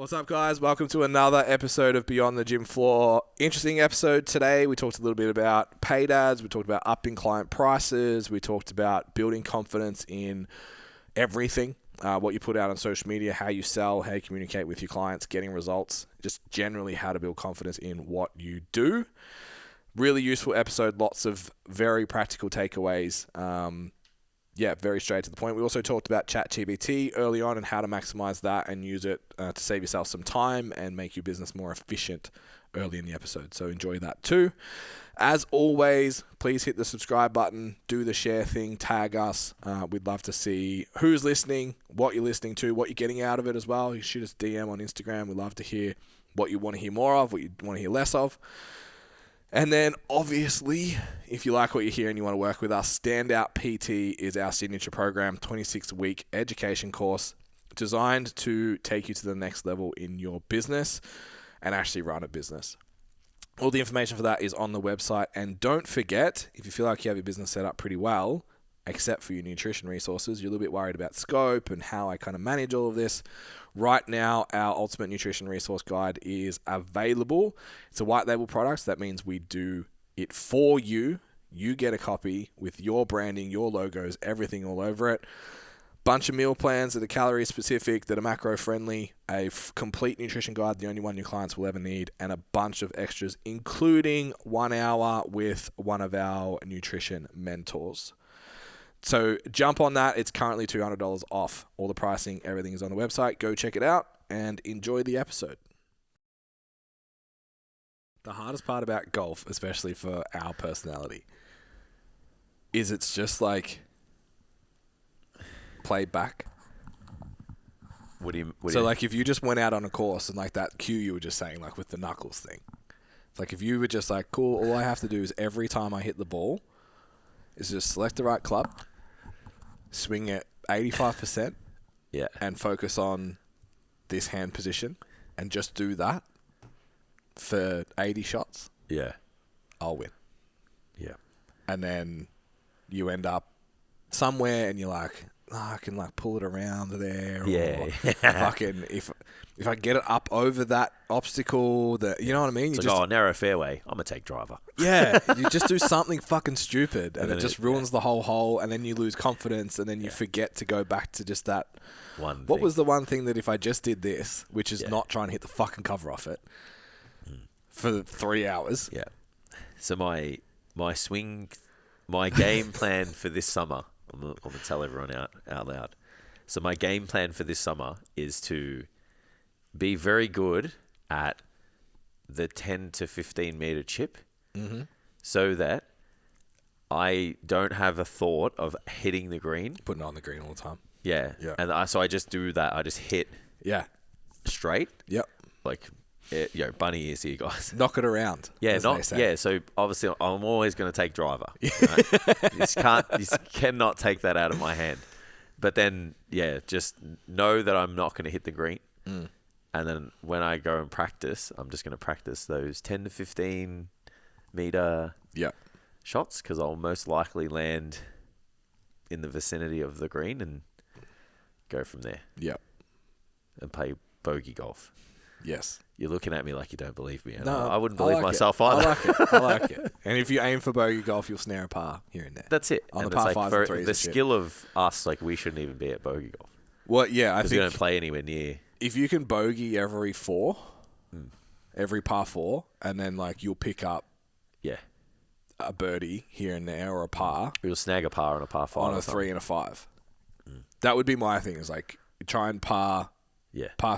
What's up, guys? Welcome to another episode of Beyond the Gym Floor. Interesting episode today. We talked a little bit about paid ads. We talked about upping client prices. We talked about building confidence in everything, what you put out on social media, how you sell, how you communicate with your clients, getting results, just generally how to build confidence in what you do. Really useful episode. Lots of very practical takeaways. Very straight to the point. We also talked about ChatGPT early on and how to maximize that and use it to save yourself some time and make your business more efficient early in the episode. So enjoy that too. As always, please hit the subscribe button, do the share thing, tag us. We'd love to see who's listening, what you're listening to, what you're getting out of it as well. You shoot us a DM on Instagram. We'd love to hear what you want to hear more of, what you want to hear less of. And then, obviously, if you like what you hear and you want to work with us, Standout PT is our signature program, 26-week education course designed to take you to the next level in your business and actually run a business. All the information for that is on the website. And don't forget, if you feel like you have your business set up pretty well, except for your nutrition resources, you're a little bit worried about scope and how I kind of manage all of this. Right now, our Ultimate Nutrition Resource Guide is available. It's a white label product. So that means we do it for you. You get a copy with your branding, your logos, everything all over it. Bunch of meal plans that are calorie specific, that are macro friendly, a complete nutrition guide, the only one your clients will ever need, and a bunch of extras, including 1 hour with one of our nutrition mentors. So jump on that. It's currently $200 off. All the pricing, everything is on the website. Go check it out and enjoy the episode. The hardest part about golf, especially for our personality, is it's just like played back. Like if you just went out on a course and like that cue you were just saying, like with the knuckles thing. It's like if you were just like, cool, all I have to do is every time I hit the ball is just select the right club, swing at 85%, and focus on this hand position, and just do that for 80 shots. Yeah, I'll win. Yeah, and then you end up somewhere, and you're like, I can like pull it around there. Yeah, or fucking if I get it up over that obstacle, that you know what I mean. It's like, narrow fairway. I'm gonna take driver. Yeah, you just do something fucking stupid, and it just ruins the whole hole, and then you lose confidence, and then you forget to go back to just that one. What was the one thing that if I just did this, which is not trying to hit the fucking cover off it for 3 hours? Yeah. So my game plan for this summer. I'm gonna tell everyone out loud. So my game plan for this summer is to be very good at the 10 to 15 meter chip, so that I don't have a thought of hitting the green. Putting it on the green all the time. Yeah. And so I just do that. I just hit straight. Yep. Like, bunny ears here, guys. Knock it around. Yeah, so obviously I'm always going to take driver. Right? You cannot take that out of my hand. But then, just know that I'm not going to hit the green. And then when I go and practice, I'm just going to practice those 10 to 15 meter shots, because I'll most likely land in the vicinity of the green and go from there. Yep. And play bogey golf. Yes. You're looking at me like you don't believe me. No, I wouldn't believe myself either. I like it. And if you aim for bogey golf, you'll snare a par here and there. That's it. On and the par fives and threes. The skill of us, like, we shouldn't even be at bogey golf. Well, yeah, I think we don't play anywhere near. If you can bogey every four, every par four, and then like you'll pick up a birdie here and there, or a par. You'll snag a par on a par 5. On a 3 and a 5. That would be my thing, is like try and par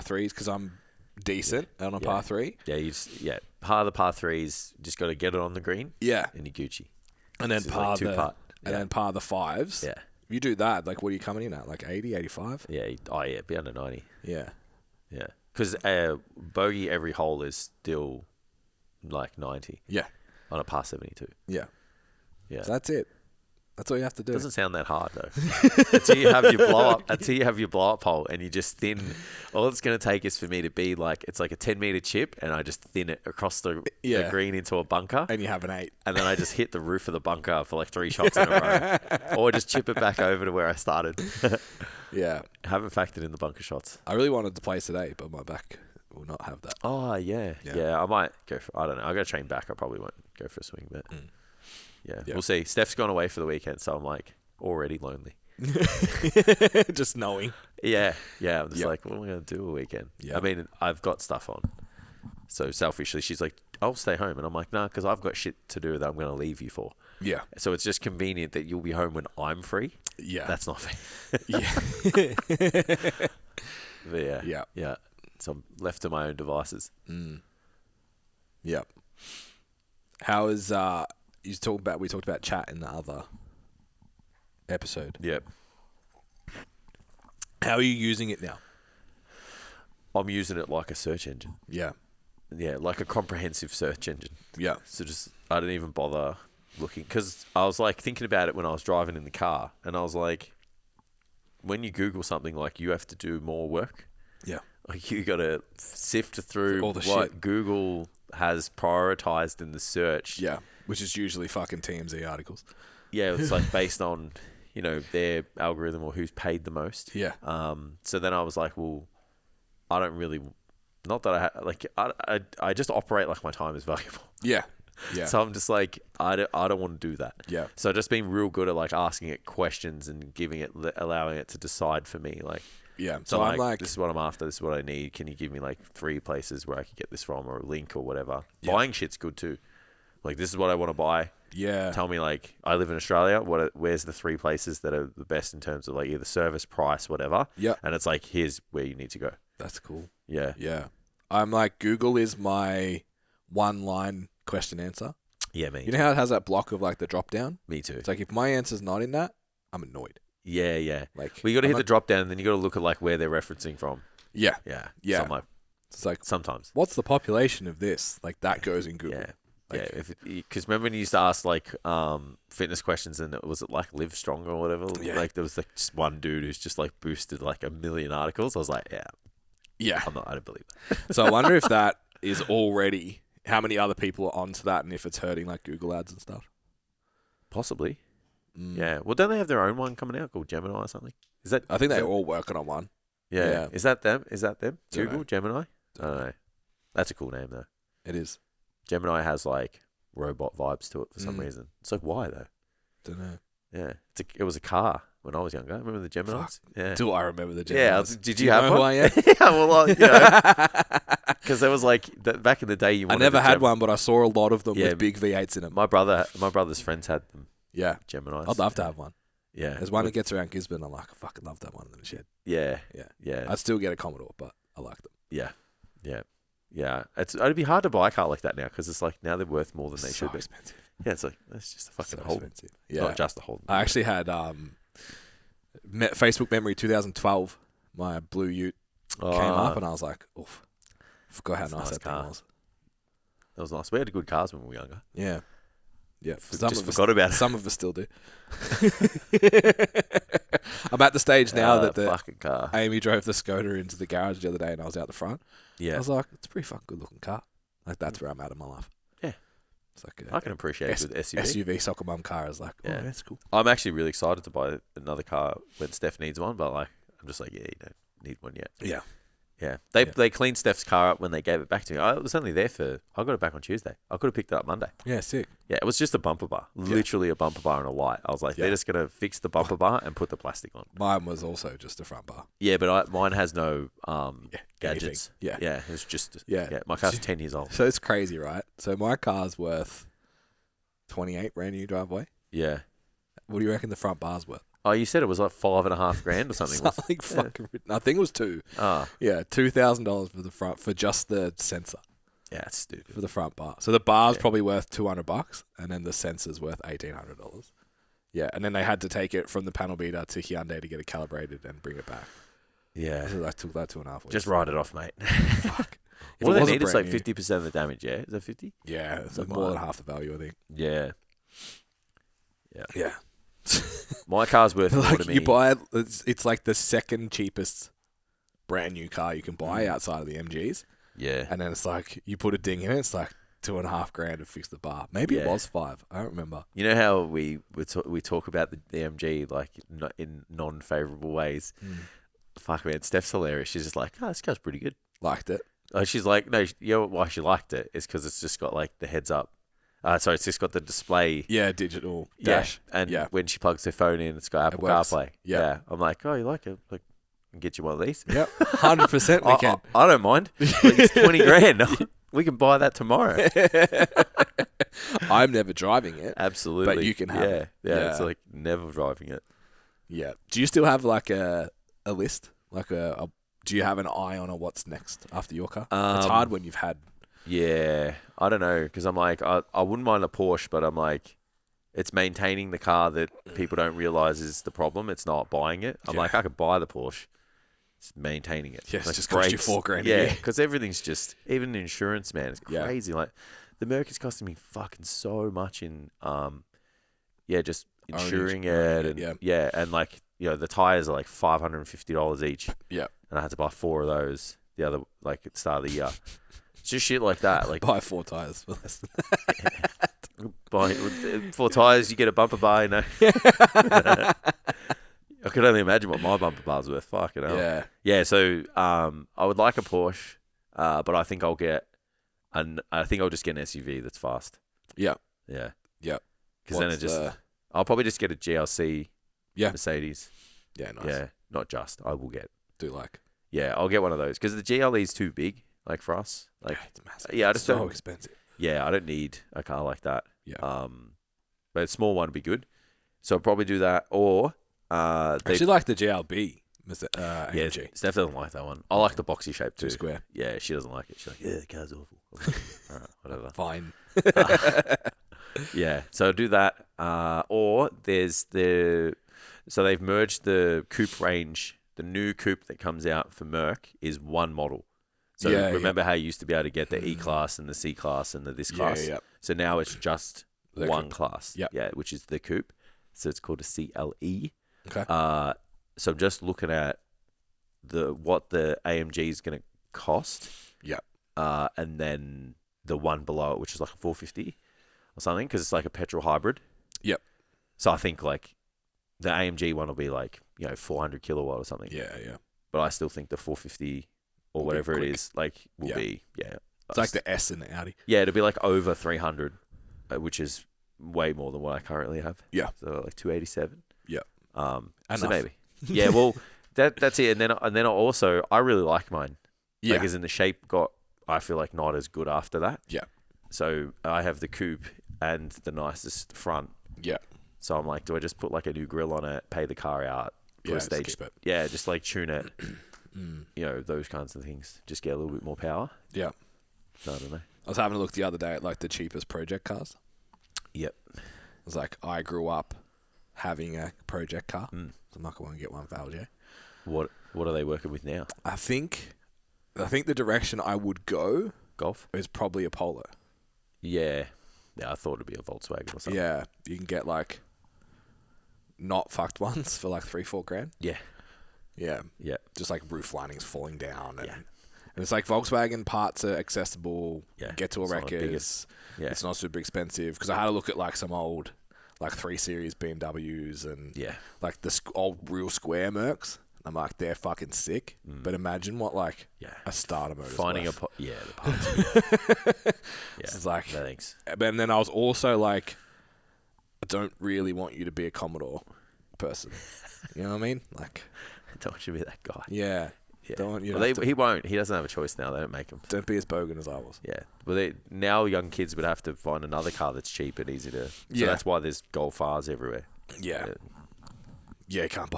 threes, because I'm decent on a par 3. Yeah, par the par 3s, just got to get it on the green. Yeah. And you're Gucci. And then par then par the 5s. Yeah. If you do that, like what are you coming in at? Like 80, 85? Yeah. Be under 90. Yeah. Yeah. Because bogey every hole is still like 90. Yeah. On a par 72. Yeah. Yeah. So that's it. That's all you have to do. Doesn't sound that hard though. Until you have your blow up hole, and you just thin. All it's going to take is for me to be like, it's like a 10 meter chip, and I just thin it across the green into a bunker, and you have an 8, and then I just hit the roof of the bunker for like 3 shots in a row, or just chip it back over to where I started. Yeah, I haven't factored in the bunker shots. I really wanted to play today, but my back will not have that. Oh, yeah. Yeah, I might go for... I don't know. I got to train back. I probably won't go for a swing, but... Yeah, we'll see. Steph's gone away for the weekend, so I'm like already lonely. Just knowing. Yeah. I'm just like, what am I going to do a weekend? Yeah. I mean, I've got stuff on. So selfishly, she's like, I'll stay home. And I'm like, nah, because I've got shit to do that I'm going to leave you for. Yeah. So it's just convenient that you'll be home when I'm free. Yeah. That's not fair. But yeah. So I'm left to my own devices. Yep. How is we talked about chat in the other episode. Yep. How are you using it now? I'm using it like a search engine. Yeah. Yeah, like a comprehensive search engine. Yeah. So I didn't even bother looking, because I was like thinking about it when I was driving in the car, and I was like, when you Google something, like, you have to do more work. Yeah. Like, you got to sift through all the what shit Google has prioritized in the search. Yeah. Which is usually fucking TMZ articles. Yeah, it's like based on, their algorithm or who's paid the most. Yeah. So then I was like, well, I don't really, not that I just operate like my time is valuable. Yeah. Yeah. So I'm just like, I don't want to do that. Yeah. So I've just been real good at like asking it questions and allowing it to decide for me. Like, yeah. So I'm like, this is what I'm after. This is what I need. Can you give me like 3 places where I could get this from, or a link or whatever? Yeah. Buying shit's good too. Like, this is what I want to buy. yeah. Tell me, like, I live in Australia. Where's the 3 places that are the best in terms of like either service, price, whatever? Yeah. And it's like, here's where you need to go. That's cool. Yeah. Yeah. I'm like, Google is my one-line question answer. Yeah, me. You know how it has that block of like the drop down? Me too. It's like, if my answer's not in that, I'm annoyed. Yeah. Like, Well, you got to I'm hit the drop down, and then you got to look at like where they're referencing from. Yeah. Yeah. Yeah. So I'm like, It's like, sometimes. what's the population of this? Like, that goes in Google. Yeah. Like, Because remember when you used to ask like fitness questions, and was it like Live Strong or whatever? Yeah. Like, there was like just one dude who's just like boosted like 1 million articles. I was like, Yeah. I don't believe that. So I wonder if that is already, how many other people are onto that, and if it's hurting like Google ads and stuff. Possibly. Yeah. Well, don't they have their own one coming out called Gemini or something? Is that? I think they're all working on one. Yeah. Yeah. Is that them? Don't Google know. Gemini? I don't know. That's a cool name though. It is. Gemini has like robot vibes to it for some reason. It's like, why though? Don't know. Yeah. It was a car when I was younger. Remember the Geminis? Fuck. Yeah. Do I remember the Geminis? Yeah. Did you Do have know one? who I am? Yeah. Well, because there was like back in the day. I never had one, but I saw a lot of them Yeah. with big V8s in them. My brother's friends had them. Yeah. Geminis. I'd love to have one. Yeah. There's one that gets around Gisborne. I'm like, I fucking love that one in the shed. Yeah. Yeah. Yeah. I'd still get a Commodore, but I like them. Yeah. Yeah. Yeah. It'd be hard to buy a car like that now, because it's like now they're worth more than they should be. Expensive. Yeah. It's like, that's just a fucking So Holden. expensive. Yeah. Not just a Holden. I actually had Facebook memory 2012. My blue Ute came up, and I was like, oof. Forgot how That's a nice nice that thing car. was. That was nice. We had good cars when we were younger. Yeah. Yeah. Just forgot about it. Some of us still do. I'm at the stage now that the fucking car. Amy drove the Skoda into the garage the other day, and I was out the front. I Yeah. was like, it's a pretty fucking good looking car. Like, that's where I'm at in my life. Yeah. It's like I can appreciate it with SUV. SUV soccer mum car is like, oh, Yeah. that's cool. I'm actually really excited to buy another car when Steph needs one, but like, I'm just like, yeah, you don't need one yet. Yeah. Yeah. They cleaned Steph's car up when they gave it back to me. I was only there I got it back on Tuesday. I could have picked it up Monday. Yeah, sick. Yeah, it was just a bumper bar. Literally a bumper bar and a light. I was like, they're just going to fix the bumper bar and put the plastic on. Mine was also just a front bar. Yeah, but mine has no gadgets. Yeah. Yeah, it's just... Yeah. Yeah, my car's 10 years old. So it's crazy, right? So my car's worth 28 brand new driveway. Yeah. What do you reckon the front bar's worth? Oh, you said it was like $5,500 or something. Something fucking... I think it was 2. Oh. Yeah, $2,000 for the front, for just the sensor. Yeah, it's stupid. For the front bar. So the bar's probably worth $200, and then the sensor's worth $1,800. Yeah, and then they had to take it from the panel beater to Hyundai to get it calibrated and bring it back. Yeah. So that took that 2.5 weeks. Just write it off, mate. Fuck. If What it do they wasn't need? It's like brand new- 50% of the damage, yeah? Is that 50? Yeah, it's Something more like than half the value, I think. Yeah. Yeah. My car's worth more to Like me. you buy it, it's like the second cheapest brand new car you can buy outside of the MGs, Yeah. and then it's like you put a ding in it, it's like $2,500 to fix the bar. Maybe it Yeah. was 5. I don't remember. You know how we talk about the MG like in non-favorable ways? Fuck, man. Steph's hilarious. She's just like, oh, this car's pretty good. Liked it. Oh, she's like, no, you know why she liked it? It's because it's just got like the heads up. Sorry, it's just got the display. Yeah, digital dash. Yeah. And when she plugs her phone in, it's got Apple CarPlay. Yeah. I'm like, oh, you like it? Like, I can get you one of these. Yep. 100% we can. I don't mind. It's 20 grand. We can buy that tomorrow. I'm never driving it. Absolutely. But you can have it. Yeah. It's like never driving it. Yeah. Do you still have like a list? Like do you have an eye on what's next after your car? It's hard when you've had. Yeah, I don't know, because I'm like, I wouldn't mind a Porsche, but I'm like, it's maintaining the car that people don't realize is the problem. It's not buying it. I'm like, I could buy the Porsche. It's maintaining it. Yeah, it's like just cost you $4,000 a year. Yeah, because everything's just, even the insurance, man, it's crazy. Like, the Merc is costing me fucking so much in, just insuring it. And and like, the tires are like $550 each. Yeah. And I had to buy 4 of those at the start of the year. It's just shit like that. Like, buy 4 tires for less than that. Buy 4 tires, you get a bumper bar, I could only imagine what my bumper bar's worth. Fucking hell. Yeah. Yeah, so I would like a Porsche, but I think I'll just get an SUV that's fast. Yeah. Yeah. Yeah. Because I'll probably just get a GLC Mercedes. Yeah, nice. Yeah, not just. I will get. Yeah, I'll get one of those. Because the GLE is too big, like, for us. Like, it's massive. Yeah, I just so don't. expensive. Yeah, I don't need a car like that. Yeah. But a small one would be good. So I'll probably do that. Or I actually like the GLB. Yeah, AMG. Steph doesn't like that one. I like the boxy shape too. Too square. Yeah, she doesn't like it. She's like, yeah, the car's awful. I'm like, all right, whatever. Fine. Yeah, so do that. Or there's so they've merged the coupe range. The new coupe that comes out for Merc is one model. So remember how you used to be able to get the E-Class and the C-Class and the this class? Yeah. So now it's just one class. Yep. Yeah, which is the coupe. So it's called a CLE. Okay. So I'm just looking at what the AMG is going to cost. Yeah. And then the one below it, which is like a 450 or something, because it's like a petrol hybrid. Yep. So I think like the AMG one will be like 400 kilowatt or something. Yeah, yeah. But I still think the 450 or whatever it is will be It's like the S in the Audi. Yeah, it'll be like over 300, which is way more than what I currently have. Yeah. So like 287. Yeah. So maybe. Yeah. Well, that's it. And then I really like mine. Yeah. Like, as in the shape I feel like not as good after that. Yeah. So I have the coupe and the nicest front. Yeah. So I'm like, do I just put like a new grill on it, pay the car out, put a stage? Just keep it. Yeah, just like tune it. Those kinds of things. Just get a little bit more power. Yeah. So I don't know. I was having a look the other day at like the cheapest project cars. Yep. I was like, I grew up having a project car. So I'm not going to get one for LJ. What are they working with now? I think the direction I would go Golf is probably a Polo. Yeah. Yeah, I thought it'd be a Volkswagen or something. Yeah, you can get like not fucked ones for like $3,000-4,000. Yeah. Yeah. Yeah. Just like roof linings falling down. And it's like Volkswagen parts are accessible. Yeah. Get to a wreckers. It's not super expensive. Because I had to look at like some old like 3 Series BMWs and like the old real square Mercs. I'm like, they're fucking sick. But imagine what like a starter motor finding worth. the parts. It's like, no thanks. And then I was also like, I don't really want you to be a Commodore person. You know what I mean? Like, I don't want you to be that guy. Yeah. Don't want you he won't. He doesn't have a choice now. They don't make him. Don't be as bogan as I was. Yeah. Well, now young kids would have to find another car that's cheap and easy to. So that's why there's Golf Rs everywhere. Yeah. Yeah, you can't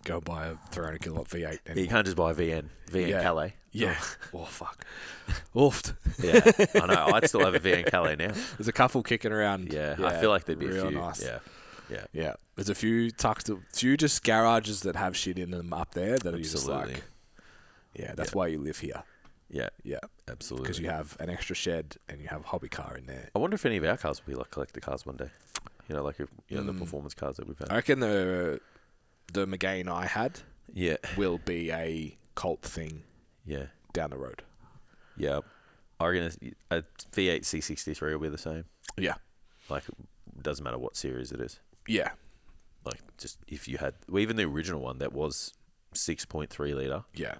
go buy a 300 kilowatt V8. Anymore. Yeah, you can't just buy a VN Calais. Yeah. Oh, fuck. Oofed. Yeah, I know. I'd still have a VN Calais now. There's a couple kicking around. Yeah, I feel like there'd be a few. Nice. Yeah. There's a few just garages that have shit in them up there that are just like, that's why you live here. Yeah. Yeah. Absolutely. Because you have an extra shed and you have a hobby car in there. I wonder if any of our cars will be like collector cars one day. The performance cars that we've had. I reckon the McGain I had will be a cult thing down the road. Yeah. I reckon a V8 C63 will be the same. Yeah. Like, it doesn't matter what series it is. Yeah. Like, just if you had... Well, even the original one that was 6.3 litre. Yeah.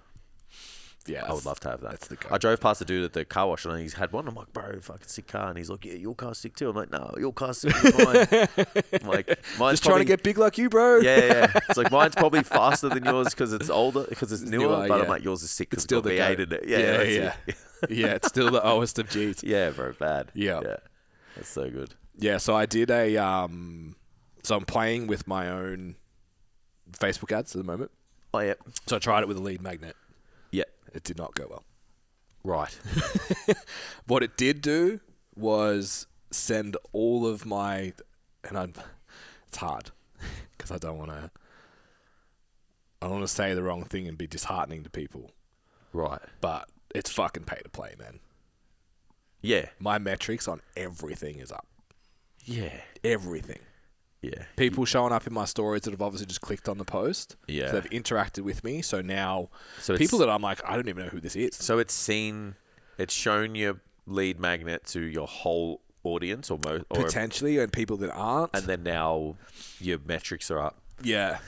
Yeah, I would love to have that. That's the go. I drove past the dude at the car wash and he's had one. I'm like, bro, fucking sick car. And he's like, yeah, your car's sick too. I'm like, no, your car's sick as mine. I'm like, mine's Just trying to get big like you, bro. Yeah. It's like, mine's probably faster than yours because it's older, because it's newer. But yeah. I'm like, yours is sick because It's still it's the got goat. V8 in it. Yeah. Yeah, it's still the lowest of G's. Yeah, bro, bad. Yeah. That's so good. Yeah, so I did so I'm playing with my own Facebook ads at the moment. Oh, yeah. So I tried it with a lead magnet. Yeah. It did not go well. Right. What it did do was send all of my, it's hard because I don't want to say the wrong thing and be disheartening to people. Right. But it's fucking pay to play, man. Yeah. My metrics on everything is up. Yeah. Everything. Yeah. People showing up in my stories that have obviously just clicked on the post. Yeah. So they've interacted with me. So now So people that I'm like, I don't even know who this is. So it's shown your lead magnet to your whole audience or Potentially, and people that aren't. and then now your metrics are up. Yeah.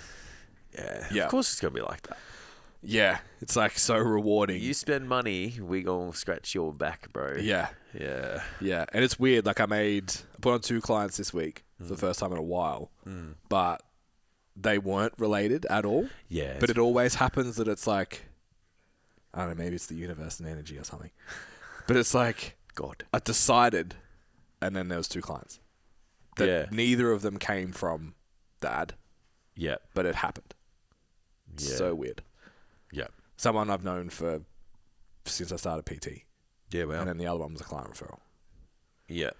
Yeah. Of course it's going to be like that. Yeah. It's like so rewarding. You spend money, we going to scratch your back, bro. Yeah. Yeah. Yeah. And it's weird. Like I put on 2 clients this week for the first time in a while, but they weren't related at all. Yeah. But it always happens that it's like, I don't know, maybe it's the universe and energy or something. But it's like, God. I decided, and then there was 2 clients. That neither of them came from the ad. Yeah. But it happened. Yeah. So weird. Yeah. Someone I've known since I started PT. Yeah, well. And then the other one was a client referral. Yeah.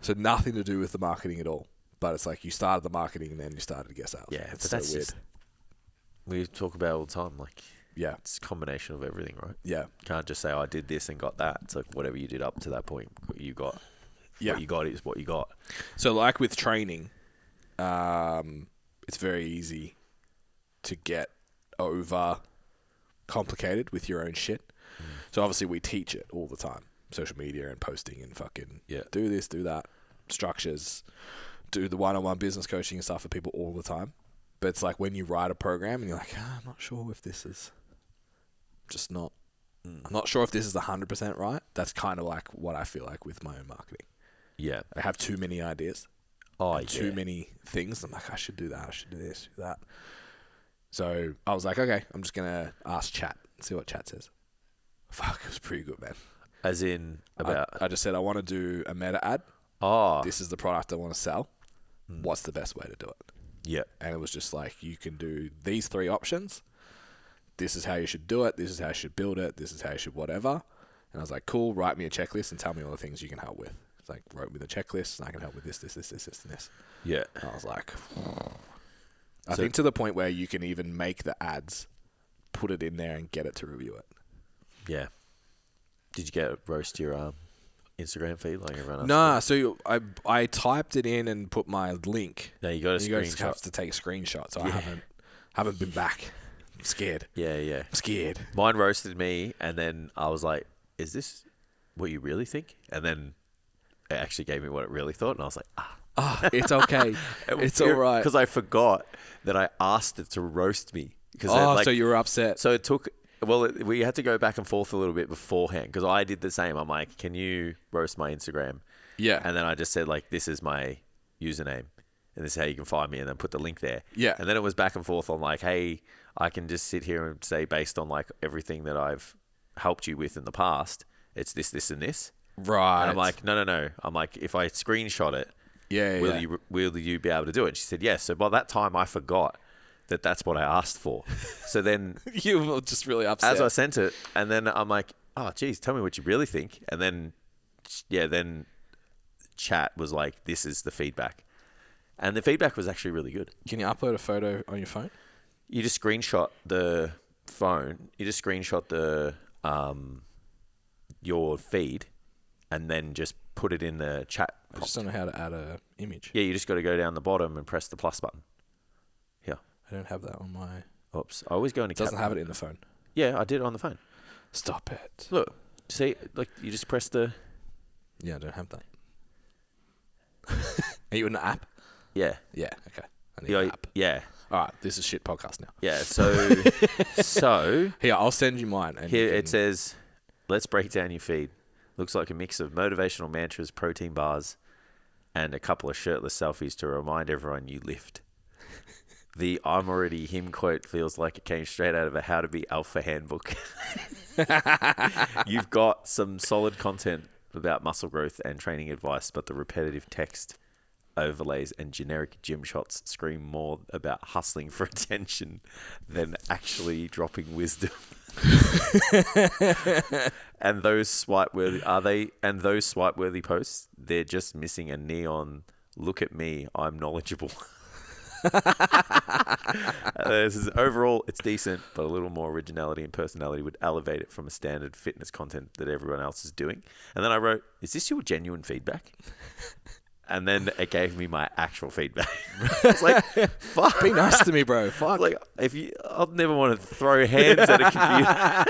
So nothing to do with the marketing at all. But it's like you started the marketing and then you started to get sales. Yeah, it's but so that's weird. We talk about it all the time. Like, yeah. it's a combination of everything, right? Yeah. You can't just say, I did this and got that. It's like whatever you did up to that point, you got. Yeah. What you got is what you got. So like with training, it's very easy to get over complicated with your own shit. So obviously we teach it all the time. Social media and posting and fucking do this, do that. Structures, do the one-on-one business coaching and stuff for people all the time. But it's like when you write a program and you're like, I'm not sure if this is just not, I'm not sure if this is 100% right. That's kind of like what I feel like with my own marketing. Yeah. I have too many ideas. Too many things. I'm like, I should do that. I should do this, do that. So I was like, okay, I'm just going to ask Chat and see what Chat says. Fuck, it was pretty good, man. As in about... I just said, I want to do a meta ad. This is the product I want to sell. What's the best way to do it? Yeah. And it was just like, you can do these 3 options. This is how you should do it. This is how you should build it. This is how you should whatever. And I was like, cool, write me a checklist and tell me all the things you can help with. It's like, wrote me the checklist and I can help with this, and this. Yeah. And I was like, I think to the point where you can even make the ads, put it in there and get it to review it. Yeah. Did you get roast your Instagram feed like everyone else? Nah, so I typed it in and put my link. No, you got a screenshot. You have to take a screenshot, so I haven't been back. I'm scared. Yeah. I'm scared. Mine roasted me, and then I was like, is this what you really think? And then it actually gave me what it really thought, and I was like, it's okay. It's all right. Because I forgot that I asked it to roast me. So you were upset. So it took... Well, we had to go back and forth a little bit beforehand because I did the same. I'm like, can you roast my Instagram? Yeah. And then I just said, like, this is my username and this is how you can find me, and then put the link there. Yeah. And then it was back and forth on like, hey, I can just sit here and say based on like everything that I've helped you with in the past, it's this, this, and this. Right. And I'm like, no. I'm like, if I screenshot it, will you be able to do it? And she said, yes. So by that time I forgot that's what I asked for. So then you were just really upset as I sent it, and then I'm like, oh geez, tell me what you really think. And then then Chat was like, this is the feedback, and the feedback was actually really good. Can you upload a photo on your phone? You just screenshot the phone, your feed, and then just put it in the chat prompt. I just don't know how to add a image. Yeah, you just got to go down the bottom and press the plus button. I don't have that on my... Oops. I always go into... It doesn't have it in the phone. Yeah, I did it on the phone. Stop it. Look. See, like, you just press the... Yeah, I don't have that. Are you in the app? Yeah. Yeah, okay. I need an app. Yeah. All right, this is shit podcast now. Yeah, so Here, I'll send you mine. And here it says, let's break down your feed. Looks like a mix of motivational mantras, protein bars, and a couple of shirtless selfies to remind everyone you lift. The "I'm already him" quote feels like it came straight out of a How to Be Alpha handbook. You've got some solid content about muscle growth and training advice, but the repetitive text overlays and generic gym shots scream more about hustling for attention than actually dropping wisdom. And those swipe-worthy posts, they're just missing a neon "Look at me, I'm knowledgeable." This is overall, it's decent, but a little more originality and personality would elevate it from a standard fitness content that everyone else is doing. And then I wrote, "Is this your genuine feedback?" And then it gave me my actual feedback. It's like, fuck. Be nice to me, bro. Fuck. Like, I'll never want to throw hands at a computer.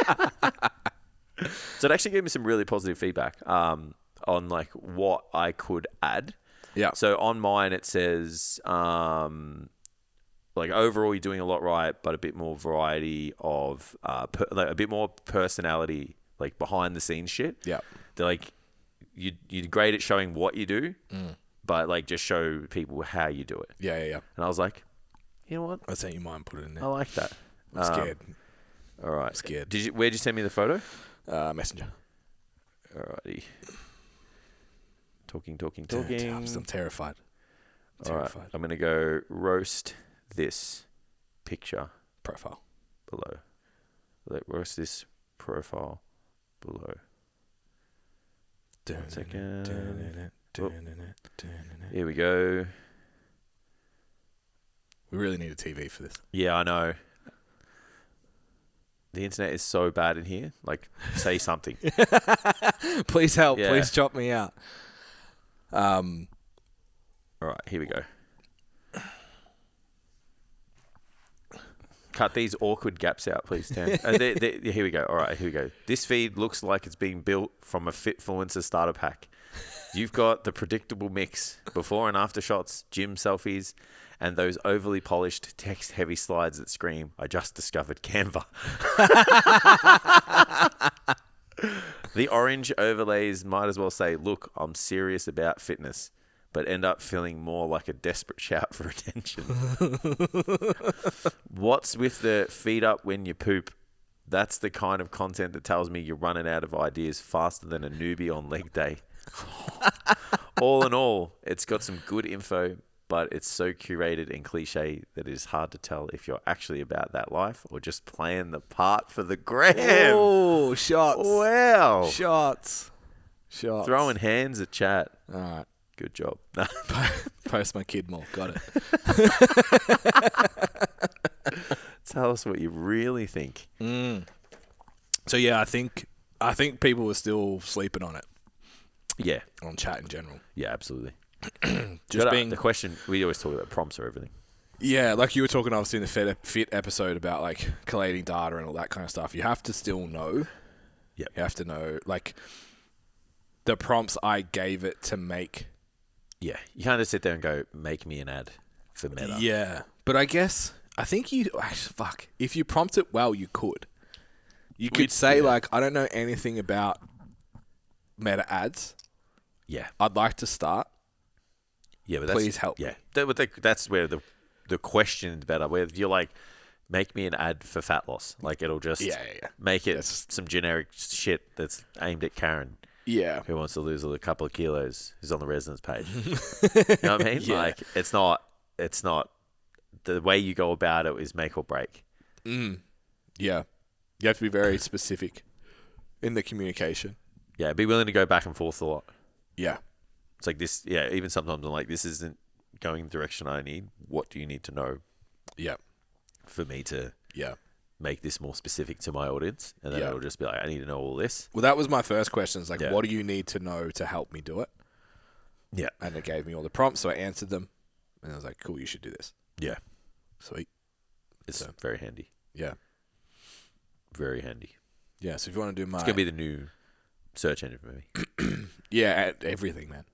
So it actually gave me some really positive feedback on like what I could add. Yeah. So on mine it says like overall you're doing a lot right, but a bit more variety of like a bit more personality, like behind the scenes shit. Yeah. They're like you're great at showing what you do, but like just show people how you do it. Yeah. And I was like, you know what? I sent you mine. Put it in there. I like that. I'm scared. All right. I'm scared. Where'd you send me the photo? Messenger. Alrighty. Talking. I'm terrified. All right. I'm going to go roast this picture Profile. below. Roast this profile below. 1 second. Oh. Here we go. We really need a TV for this. Yeah, I know. The internet is so bad in here. Like, say something. Please help. Yeah. Please chop me out. All right, here we go. Cut these awkward gaps out, please, Tam. Here we go. All right, here we go. This feed looks like it's being built from a Fitfluencer starter pack. You've got the predictable mix, before and after shots, gym selfies, and those overly polished text-heavy slides that scream, "I just discovered Canva." The orange overlays might as well say, "Look, I'm serious about fitness," but end up feeling more like a desperate shout for attention. What's with the "feet up when you poop"? That's the kind of content that tells me you're running out of ideas faster than a newbie on leg day. All in all, it's got some good info, but it's so curated and cliche that it is hard to tell if you're actually about that life or just playing the part for the gram. Oh, shots. Wow. Shots. Throwing hands at chat. All right. Good job. Post my kid more. Got it. Tell us what you really think. So yeah, I think people were still sleeping on it. Yeah. On chat in general. Yeah, absolutely. Just being the question, we always talk about prompts or everything. Yeah, like you were talking obviously in the fit episode about like collating data and all that kind of stuff. You have to still know. Yeah. You have to know like the prompts I gave it to make. Yeah. You can't just sit there and go, "Make me an ad for Meta." Yeah. But I think if you prompt it well, you could. You could say like, "I don't know anything about Meta ads. Yeah. I'd like to start. Yeah, but please help." Yeah. That's where the question is better. Where you're like, "Make me an ad for fat loss." Like it'll just make it some generic shit that's aimed at Karen. Yeah. Who wants to lose a couple of kilos, who's on the residence page. You know what I mean? Yeah. Like it's not the way you go about it is make or break. Yeah. You have to be very specific in the communication. Yeah, be willing to go back and forth a lot. Yeah. It's like this, even sometimes I'm like, this isn't going the direction I need. What do you need to know for me to make this more specific to my audience? And then it'll just be like, I need to know all this. Well, that was my first question. It's like, what do you need to know to help me do it? Yeah. And it gave me all the prompts, so I answered them. And I was like, cool, you should do this. Yeah. Sweet. It's very handy. Yeah. Very handy. Yeah, so if you want to do It's going to be the new search engine for me. Yeah, everything, man.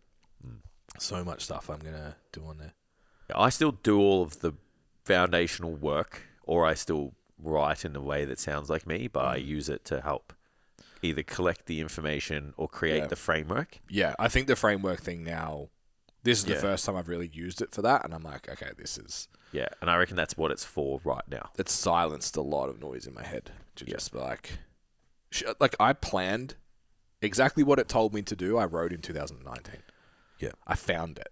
So much stuff I'm going to do on there. I still do all of the foundational work, or I still write in a way that sounds like me, but I use it to help either collect the information or create the framework. Yeah, I think the framework thing now, this is the first time I've really used it for that, and I'm like, okay, this is... Yeah, and I reckon that's what it's for right now. It's silenced a lot of noise in my head to just be like... I planned exactly what it told me to do. I wrote in 2019. Yeah. I found it.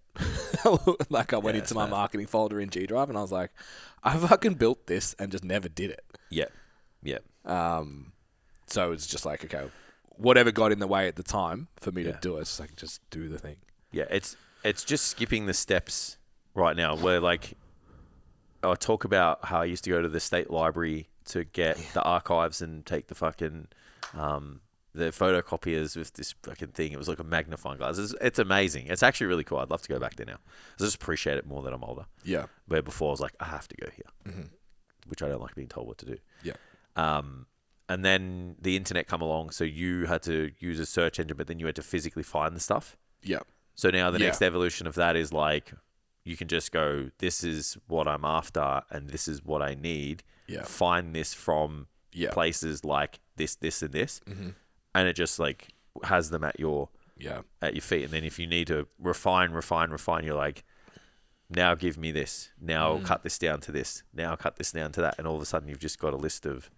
I went into my marketing folder in G Drive, and I was like, I fucking built this and just never did it. Yeah. Yeah. So it's just like, okay, whatever got in the way at the time for me to do it, it's like, just do the thing. Yeah, it's just skipping the steps right now where, like, I talk about how I used to go to the state library to get the archives and take the fucking, the photocopiers with this fucking thing. It was like a magnifying glass. It's amazing. It's actually really cool. I'd love to go back there now. I just appreciate it more that I'm older. Yeah. Where before I was like, I have to go here, which I don't like being told what to do. Yeah. And then the internet come along, so you had to use a search engine, but then you had to physically find the stuff. Yeah. So now the next evolution of that is like, you can just go, this is what I'm after, and this is what I need. Yeah. Find this from places like this, and this. And it just like has them at your feet. And then if you need to refine, you're like, now give me this. Now cut this down to this. Now cut this down to that. And all of a sudden you've just got a list of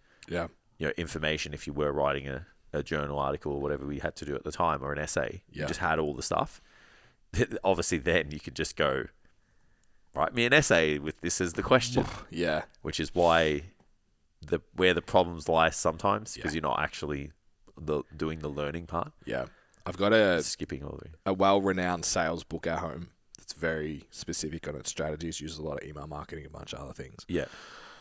information. If you were writing a journal article or whatever we had to do at the time, or an essay, you just had all the stuff. Obviously then you could just go, write me an essay with this as the question. Yeah. Which is why where the problems lie sometimes, because you're not actually doing the learning part. Yeah. I've got skipping all the a well-renowned sales book at home that's very specific on its strategies, uses a lot of email marketing, a bunch of other things. Yeah.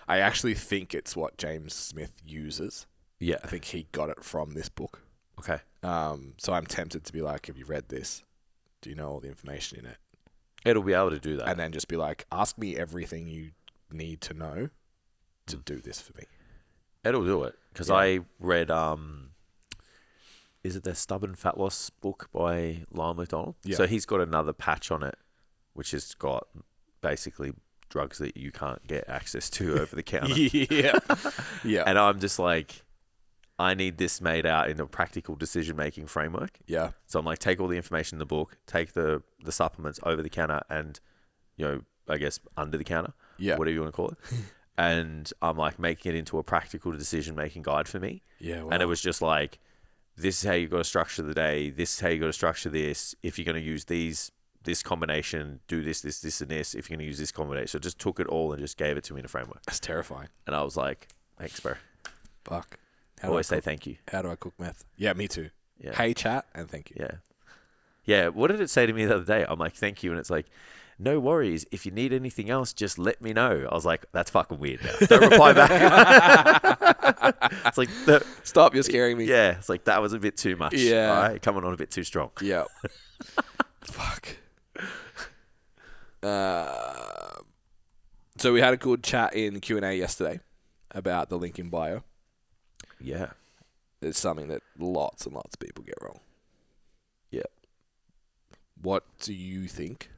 I actually think it's what James Smith uses. Yeah. I think he got it from this book. Okay. So I'm tempted to be like, have you read this? Do you know all the information in it? It'll be able to do that. And then just be like, ask me everything you need to know to do this for me. It'll do it. Because I read, is it the Stubborn Fat Loss book by Lyle McDonald? Yeah. So he's got another patch on it, which has got basically drugs that you can't get access to over the counter. Yeah. And I'm just like, I need this made out in a practical decision-making framework. Yeah. So I'm like, take all the information in the book, take the supplements over the counter and, I guess under the counter, whatever you want to call it. And I'm like making it into a practical decision-making guide for me. Yeah. Wow. And it was just like, this is how you got to structure the day. This is how you got to structure this. If you're going to use this combination, do this, and this. If you're going to use this combination. So just took it all and just gave it to me in a framework. That's terrifying. And I was like, thanks, bro. Fuck. Always say thank you. How do I cook meth? Yeah, me too. Yeah. Hey, chat, and thank you. Yeah. Yeah. What did it say to me the other day? I'm like, thank you. And it's like, no worries. If you need anything else, just let me know. I was like, that's fucking weird now. Don't reply back. It's like, stop, you're scaring me. Yeah. It's like, that was a bit too much. Yeah. All right? Coming on a bit too strong. Yeah. Fuck. So we had a good chat in Q&A yesterday about the link in bio. Yeah. It's something that lots and lots of people get wrong. Yeah. What do you think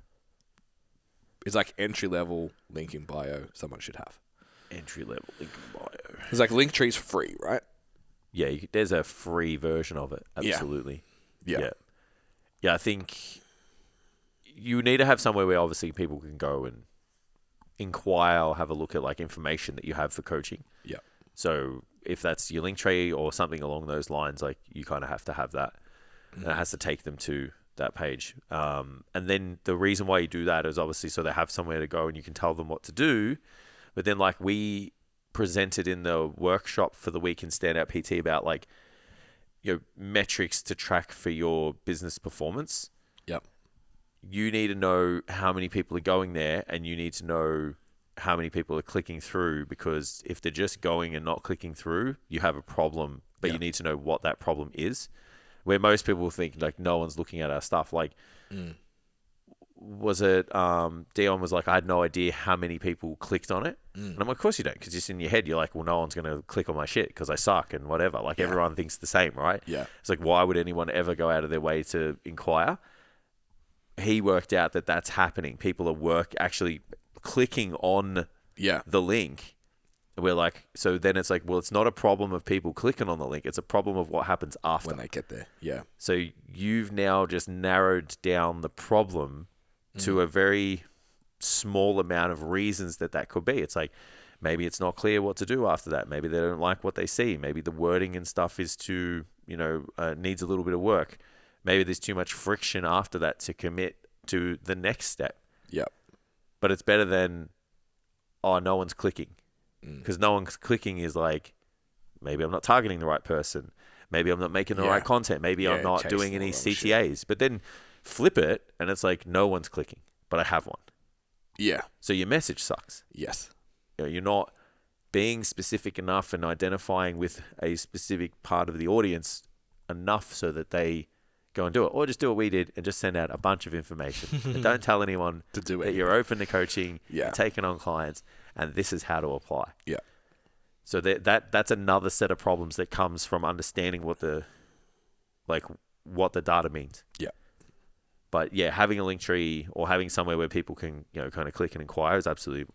is like entry-level link in bio someone should have? Entry-level link in bio. It's like Linktree's free, right? Yeah, there's a free version of it. Absolutely. Yeah. Yeah, I think you need to have somewhere where obviously people can go and inquire or have a look at like information that you have for coaching. Yeah. So if that's your Linktree or something along those lines, like you kind of have to have that. And it has to take them to that page. And then the reason why you do that is obviously so they have somewhere to go and you can tell them what to do. But then like we presented in the workshop for the week in Standout PT about like, metrics to track for your business performance. Yep. You need to know how many people are going there and you need to know how many people are clicking through, because if they're just going and not clicking through, you have a problem, but you need to know what that problem is. Where most people think like no one's looking at our stuff. Like, was it Dion was like, I had no idea how many people clicked on it. And I'm like, of course you don't, because just in your head you're like, well, no one's going to click on my shit because I suck and whatever. Like everyone thinks the same, right? Yeah. It's like, why would anyone ever go out of their way to inquire? He worked out that that's happening. People are actually clicking on Yeah. the link, we're like, so then it's like, well, it's not a problem of people clicking on the link. It's a problem of what happens after. When they get there. Yeah. So you've now just narrowed down the problem to a very small amount of reasons that could be. It's like, maybe it's not clear what to do after that. Maybe they don't like what they see. Maybe the wording and stuff is too, needs a little bit of work. Maybe there's too much friction after that to commit to the next step. Yep. But it's better than, no one's clicking. Because no one's clicking is like, maybe I'm not targeting the right person. Maybe I'm not making the right content. Maybe I'm not doing any CTAs. But then flip it, and it's like, no one's clicking, but I have one. Yeah. So your message sucks. Yes. You're not being specific enough and identifying with a specific part of the audience enough so that they go and do it. Or just do what we did and just send out a bunch of information. And don't tell anyone to do that you're open to coaching, Yeah. taking on clients, and this is how to apply. Yeah. So that's another set of problems that comes from understanding what the data means. Yeah. But yeah, having a link tree or having somewhere where people can, kind of click and inquire is absolutely,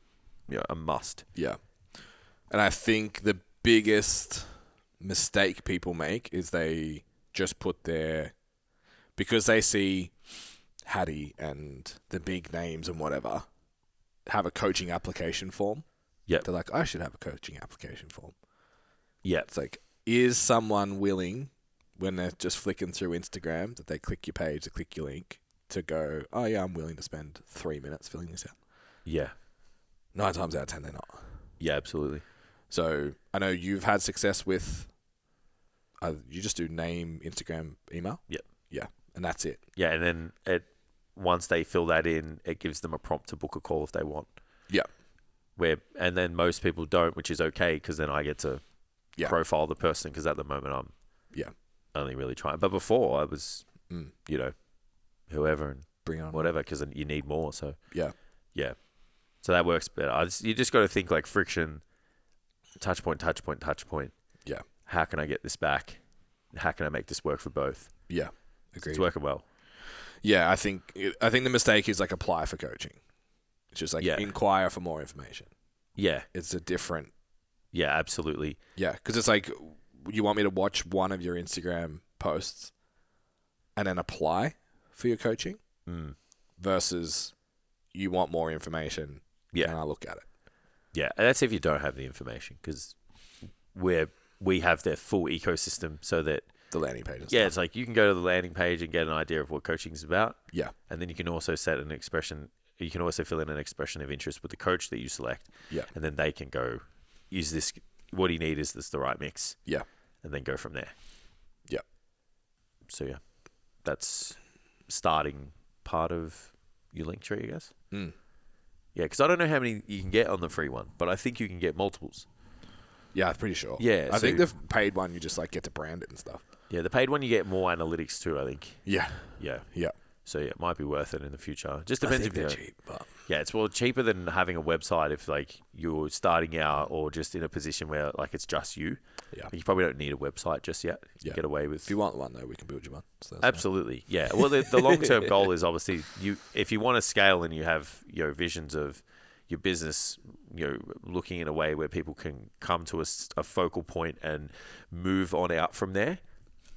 a must. Yeah. And I think the biggest mistake people make is they just put because they see Hattie and the big names and whatever have a coaching application form. Yep. They're like, I should have a coaching application form. Yeah. It's like, is someone willing, when they're just flicking through Instagram, that they click your page, they click your link, to go, oh yeah, I'm willing to spend 3 minutes filling this out? Yeah. 9 times out of 10, they're not. Yeah, absolutely. So I know you've had success with, you just do name, Instagram, email? Yep. Yeah. And that's it. Yeah, and then once they fill that in, it gives them a prompt to book a call if they want. Yeah. And then most people don't, which is okay, because then I get to profile the person, because at the moment I'm only really trying. But before I was, whoever and bring on whatever, because you need more. So yeah. So that works better. You just got to think like friction, touch point. Yeah. How can I get this back? How can I make this work for both? Yeah. Agreed. It's working well. Yeah, I think the mistake is like apply for coaching. It's just like inquire for more information. Yeah. It's a different. Yeah, absolutely. Yeah, because it's like, you want me to watch one of your Instagram posts and then apply for your coaching versus you want more information and I look at it. Yeah, and that's if you don't have the information, because we have their full ecosystem so that The landing page and yeah, stuff. it's like you can go to the landing page and get an idea of what coaching is about. Yeah. And then you can also set an expression. You can also fill in an expression of interest with the coach that you select. Yeah. And then they can go, is this what do you need? Is this the right mix? Yeah. And then go from there. Yeah. So yeah, that's starting part of your link tree, I guess. Yeah, because I don't know how many you can get on the free one, but I think you can get multiples. Yeah, I'm pretty sure. Yeah, I think the paid one, you just like get to brand it and stuff. Yeah, the paid one, you get more analytics too, I think. Yeah. Yeah. Yeah. So yeah, it might be worth it in the future. Just I depends think if they're you're cheap, but yeah, it's cheaper than having a website if like you're starting out or just in a position where like it's just you. yeah. You probably don't need a website just yet. Yeah. Get away with. If you want one though, we can build you one. So that's Absolutely, yeah. Well, the long term goal is obviously if you want to scale and you have visions of your business, looking in a way where people can come to a focal point and move on out from there.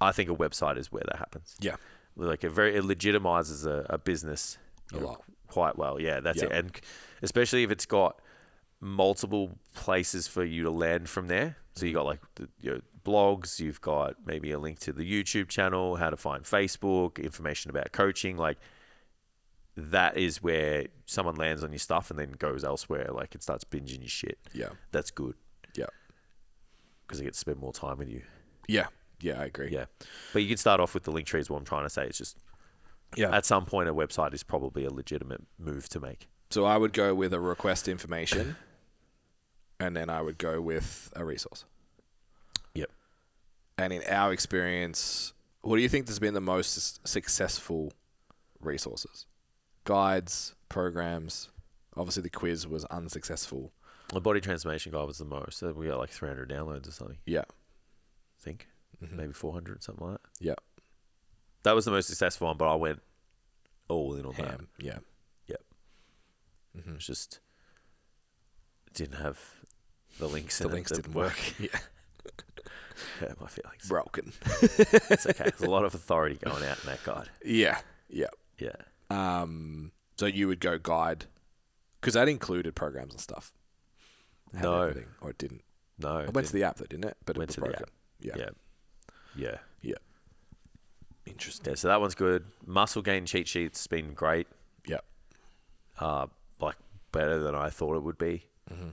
I think a website is where that happens. Yeah. Like it legitimizes a business A lot. quite well. Yeah, that's Yeah. it. And especially if it's got multiple places for you to land from there. So you got like blogs, you've got maybe a link to the YouTube channel, how to find Facebook, information about coaching. Like that is where someone lands on your stuff and then goes elsewhere. Like it starts binging your shit. Yeah. That's good. Yeah. Because they get to spend more time with you. Yeah. Yeah, I agree. Yeah. But you can start off with the link tree is what I'm trying to say. It's just at some point a website is probably a legitimate move to make. So I would go with a request information and then I would go with a resource. Yep. And in our experience, what do you think has been the most successful resources? Guides, programs. Obviously the quiz was unsuccessful. The body transformation guide was the most. So we got like 300 downloads or something. Yeah. I think. Maybe 400, something like that. Yeah. That was the most successful one, but I went all in on that. Yeah. Yep. It's just didn't have the links. The links didn't work. Yeah. Hurt my feelings. Broken. It's okay. There's a lot of authority going out in that guide. Yeah. So you would go guide, because that included programs and stuff. No. Everything, or it didn't. No. It went to the app though, didn't it? But went it to was the broken. app. Yeah. Interesting. Yeah, so that one's good. Muscle gain cheat sheet's been great. Yeah. Like better than I thought it would be. Mm-hmm.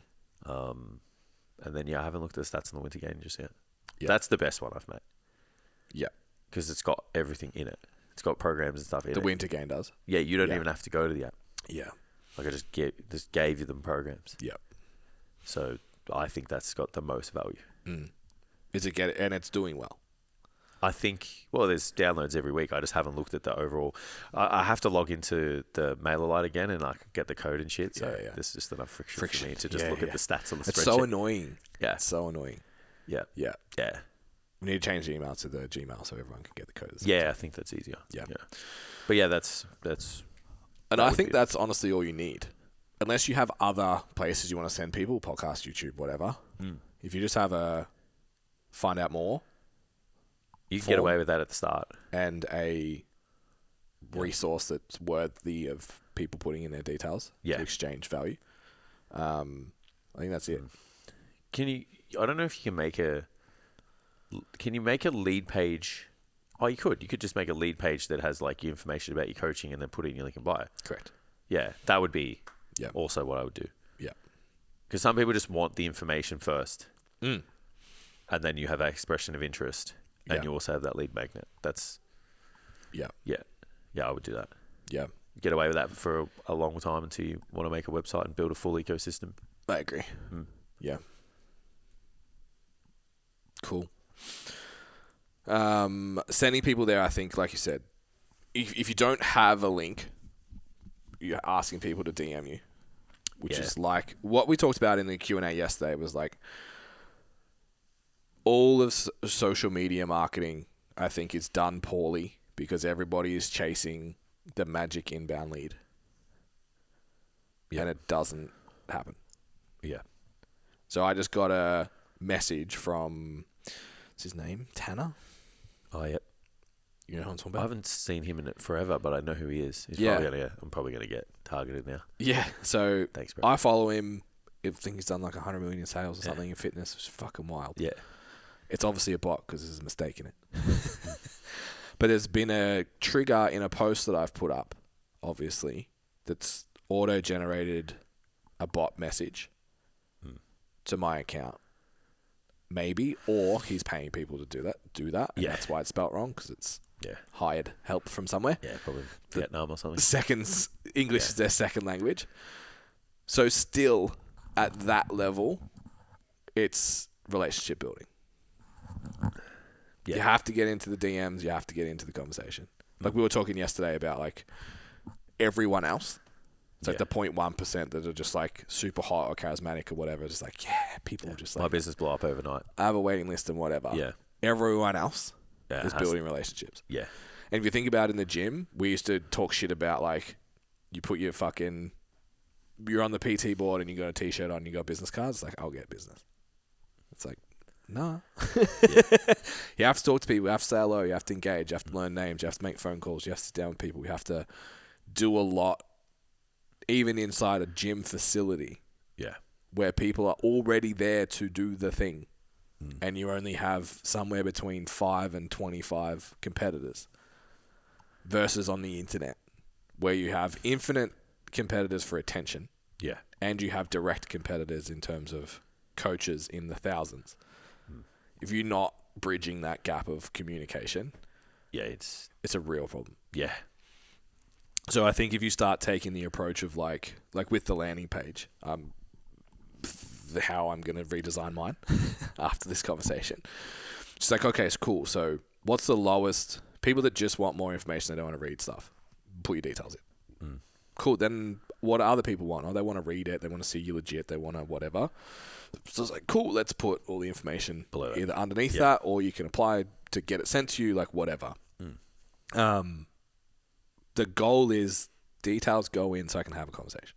And then, I haven't looked at the stats on the winter gain just yet. Yeah. That's the best one I've made. Yeah. Because it's got everything in it. It's got programs and stuff in it. The winter gain does. Yeah, you don't even have to go to the app. Yeah. Like, I just gave you them programs. Yeah. So I think that's got the most value. Is it and it's doing well? I think, there's downloads every week. I just haven't looked at the overall. I have to log into the MailerLite again and I can get the code and shit. So there's just enough friction for me to just look at the stats on the spreadsheet. It's so annoying. Yeah. It's so annoying. Yeah. Yeah. Yeah. We need to change the email to the Gmail so everyone can get the code. Yeah, I think that's easier. Yeah. But yeah, that's. And I think that's honestly all you need. Unless you have other places you want to send people, podcast, YouTube, whatever. If you just have a find out more. You can get away with that at the start. And a resource that's worthy of people putting in their details to exchange value. I think that's it. I don't know if you can make can you make a lead page? Oh, you could. You could just make a lead page that has like your information about your coaching and then put it in your link and bio. Correct. Yeah, that would be also what I would do. Yeah. Because some people just want the information first. And then you have that expression of interest. And you also have that lead magnet. That's... Yeah, I would do that. Yeah. Get away with that for a long time until you want to make a website and build a full ecosystem. I agree. Yeah. Cool. Sending people there, I think, like you said, if you don't have a link, you're asking people to DM you, which is like what we talked about in the Q&A yesterday was like all of social media marketing, I think, is done poorly because everybody is chasing the magic inbound lead. And it doesn't happen. Yeah. So I just got a message from, what's his name? Tanner? Oh, yep. You know who I'm talking about? I haven't seen him in it forever, but I know who he is. I'm probably going to get targeted now. Yeah. So thanks, bro. I follow him. I think he's done like 100 million in sales or something in fitness. It's fucking wild. Yeah. It's obviously a bot because there's a mistake in it. But there's been a trigger in a post that I've put up, obviously, that's auto-generated a bot message to my account. Maybe, or he's paying people to do that. And that's why it's spelt wrong, because it's hired help from somewhere. Yeah, probably Vietnam or something. English is their second language. So still, at that level, it's relationship building. Yeah. You have to get into the DMs. You have to get into the conversation. Like we were talking yesterday about like everyone else. It's like the 0.1% that are just like super hot or charismatic or whatever. Just like, people are just like... My business blew up overnight. I have a waiting list and whatever. Yeah. Everyone else is building relationships. Yeah. And if you think about it in the gym, we used to talk shit about like, you put your fucking... You're on the PT board and you got a t-shirt on and you got business cards. It's like, I'll get business. It's like, nah. You have to talk to people. You have to say hello. You have to engage. You have to learn names. You have to make phone calls. You have to sit down with people. You have to do a lot, even inside a gym facility. Yeah. Where people are already there to do the thing. And you only have somewhere between 5 and 25 competitors. Versus on the internet, where you have infinite competitors for attention. Yeah. And you have direct competitors in terms of coaches in the thousands. If you're not bridging that gap of communication, it's a real problem. Yeah. So I think if you start taking the approach of like with the landing page, how I'm going to redesign mine after this conversation. It's like, okay, it's cool. So what's the lowest... People that just want more information, they don't want to read stuff. Put your details in. Cool. Then what do other people want? Oh, they want to read it. They want to see you legit. They want to whatever. So it's like, cool, let's put all the information below either underneath that, or you can apply to get it sent to you, like whatever. The goal is details go in so I can have a conversation.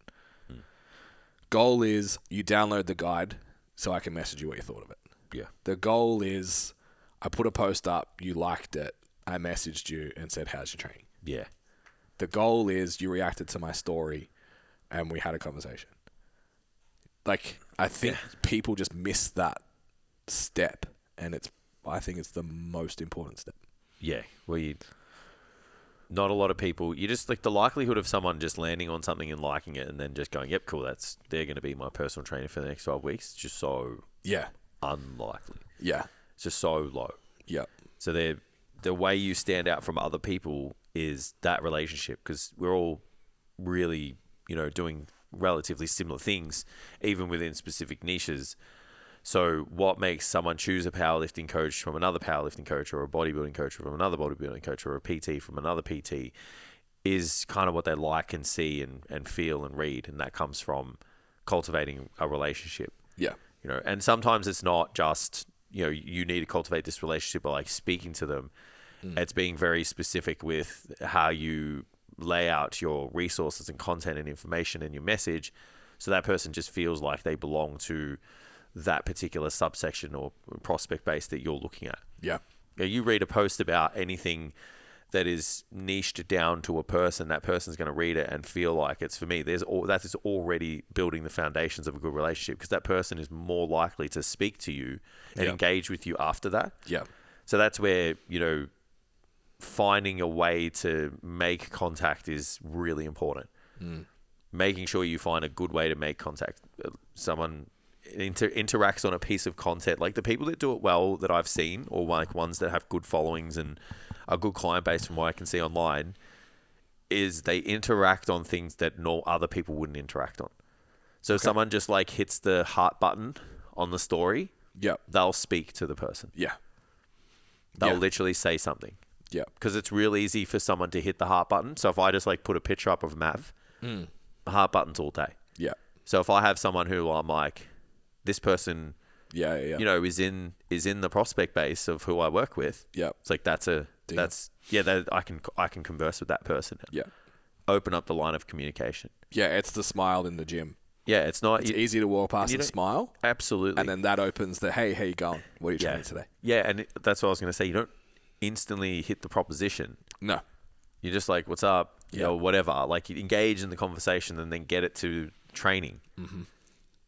goal is you download the guide so I can message you what you thought of it. Yeah. The goal is I put a post up, you liked it, I messaged you and said, how's your training? Yeah. The goal is you reacted to my story and we had a conversation. Like, I think people just miss that step, and I think it's the most important step. Yeah. Well, not a lot of people, you just like the likelihood of someone just landing on something and liking it and then just going, yep, cool, they're going to be my personal trainer for the next 12 weeks. It's just so unlikely. Yeah. It's just so low. Yeah. So the way you stand out from other people is that relationship, because we're all really, doing relatively similar things, even within specific niches. So what makes someone choose a powerlifting coach from another powerlifting coach, or a bodybuilding coach from another bodybuilding coach, or a PT from another PT is kind of what they like and see and feel and read. And that comes from cultivating a relationship. Yeah. And sometimes it's not just, you need to cultivate this relationship by like speaking to them. It's being very specific with how you lay out your resources and content and information and your message, so that person just feels like they belong to that particular subsection or prospect base that you're looking at. Yeah. You read a post about anything that is niched down to a person, that person's going to read it and feel like it's for me. That is already building the foundations of a good relationship, because that person is more likely to speak to you and engage with you after that. Yeah. So that's where, finding a way to make contact is really important. Making sure you find a good way to make contact. Someone interacts on a piece of content. Like the people that do it well that I've seen, or like ones that have good followings and a good client base from what I can see online, is they interact on things that no other people wouldn't interact on. So if someone just like hits the heart button on the story, they'll speak to the person. Yeah. They'll literally say something. Yeah. Because it's real easy for someone to hit the heart button. So if I just like put a picture up of Mav, the heart button's all day. Yeah. So if I have someone who I'm like, this person, is in the prospect base of who I work with. Yeah. It's like I can converse with that person. Yeah. Open up the line of communication. Yeah, it's the smile in the gym. Yeah, it's easy to walk past and smile. Absolutely. And then that opens the, hey, how you going? What are you training today? Yeah, and that's what I was going to say. You don't instantly hit the proposition. No. You're just like, what's up? Whatever. Like, you engage in the conversation and then get it to training. Mm-hmm.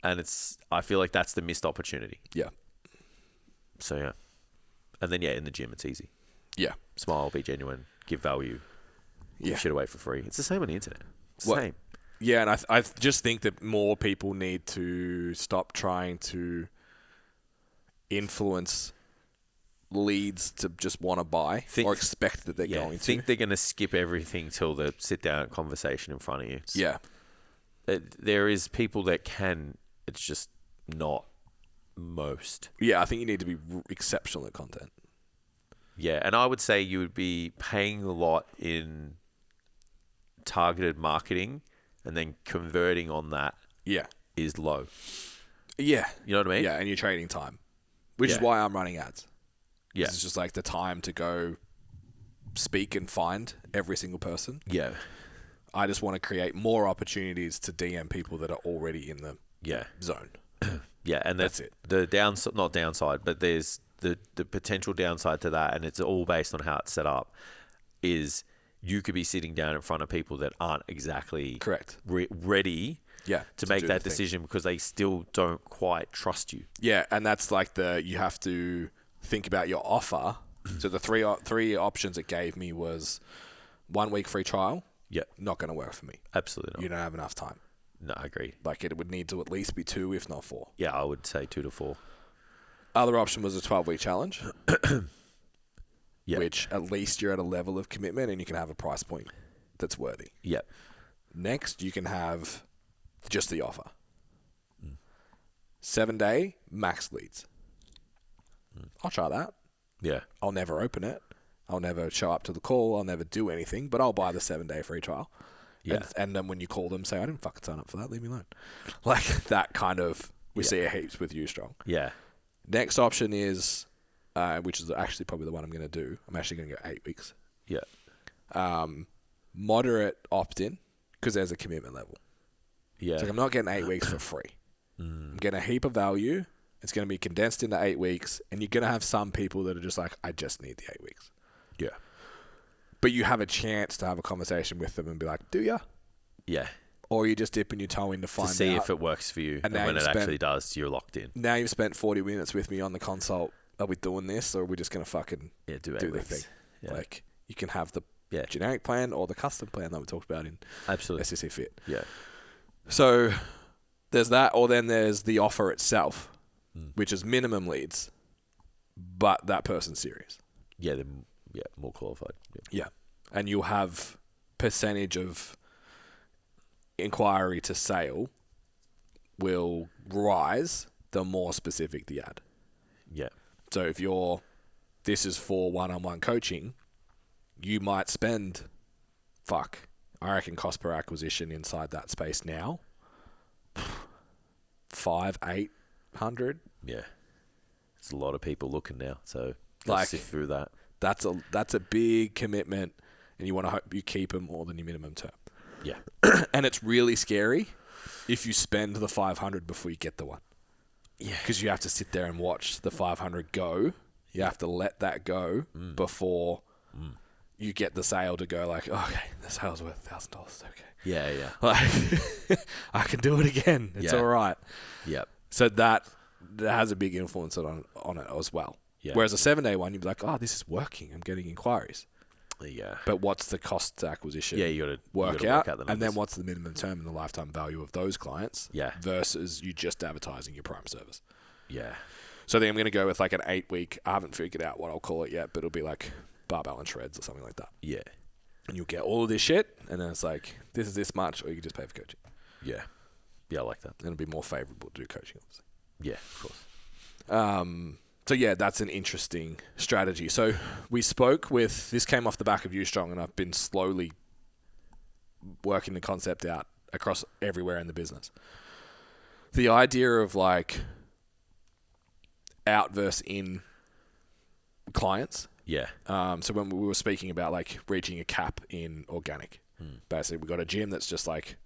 And I feel like that's the missed opportunity. Yeah. So, yeah. And then, in the gym, it's easy. Yeah. Smile, be genuine, give value, give shit away for free. It's the same on the internet. It's the same. Yeah, and I just think that more people need to stop trying to influence leads to just want to buy or expect that they're going to. Think they're going to skip everything till the sit-down conversation in front of you. There is people that can. It's just not most. Yeah, I think you need to be exceptional at content. Yeah, and I would say you would be paying a lot in targeted marketing, and then converting on that is low. Yeah. You know what I mean? Yeah, and you're trading time, which is why I'm running ads. Yeah. It's just like the time to go speak and find every single person. Yeah. I just want to create more opportunities to DM people that are already in the zone. Yeah, and that's it. The not downside, but there's the potential downside to that, and it's all based on how it's set up, is you could be sitting down in front of people that aren't exactly ready to make that decision because they still don't quite trust you. Yeah, and that's like you have to think about your offer. So the three options it gave me was 1 week free trial. Yeah. Not going to work for me. Absolutely not. You don't have enough time. No, I agree. Like it would need to at least be 2, if not 4. Yeah, I would say 2 to 4. Other option was a 12-week challenge. Which at least you're at a level of commitment and you can have a price point that's worthy. Yeah. Next, you can have just the offer. 7-day max leads. I'll try that. Yeah. I'll never open it. I'll never show up to the call. I'll never do anything, but I'll buy the 7-day free trial. Yeah. And then when you call them, say, I didn't fucking sign up for that. Leave me alone. Like that kind of, we see a heaps with UStrong. Yeah. Next option is, which is actually probably the one I'm going to do. I'm actually going to go 8 weeks. Yeah. Moderate opt-in because there's a commitment level. Yeah. It's like, I'm not getting 8 weeks for free. I'm getting a heap of value. It's going to be condensed into 8 weeks. And you're going to have some people that are just like, I just need the 8 weeks. Yeah. But you have a chance to have a conversation with them and be like, do ya? Yeah. Or you're just dipping your toe in to find out. To see if it works for you. And when it actually does, you're locked in. Now you've spent 40 minutes with me on the consult. Are we doing this, or are we just going to fucking do the thing? Yeah. Like, you can have the generic plan or the custom plan that we talked about in SEC Fit. Yeah. So there's that, or then there's the offer itself, which is minimum leads, but that person's serious. Yeah, more qualified. Yeah. And you'll have percentage of inquiry to sale will rise the more specific the ad. Yeah. So if this is for one-on-one coaching, you might spend, I reckon cost per acquisition inside that space now, 500-800. Yeah. There's a lot of people looking now, so let's sift through that. That's a big commitment, and you want to hope you keep them more than your minimum term. Yeah. And it's really scary if you spend the 500 before you get the one. Yeah. Because you have to sit there and watch the 500 go. You have to let that go before you get the sale to go like, okay, the sale's worth $1,000. Okay. Yeah, yeah. Like, I can do it again. It's all right. Yep. So that has a big influence on it as well. Yeah. Whereas a 7-day one, you'd be like, oh, this is working. I'm getting inquiries. Yeah. But what's the cost to acquisition? Yeah, you got to work out the numbers. And then what's the minimum term and the lifetime value of those clients? Yeah. Versus you just advertising your prime service. Yeah. So then I'm going to go with like an 8-week. I haven't figured out what I'll call it yet, but it'll be like barbell and shreds or something like that. Yeah. And you'll get all of this shit, and then it's like, this is this much, or you can just pay for coaching. Yeah. Yeah, I like that. And it'll be more favorable to do coaching, obviously. Yeah, of course. So yeah, that's an interesting strategy. So we spoke with, this came off the back of UStrong, and I've been slowly working the concept out across everywhere in the business. The idea of like out versus in clients. Yeah. So when we were speaking about like reaching a cap in organic, basically we got a gym that's just like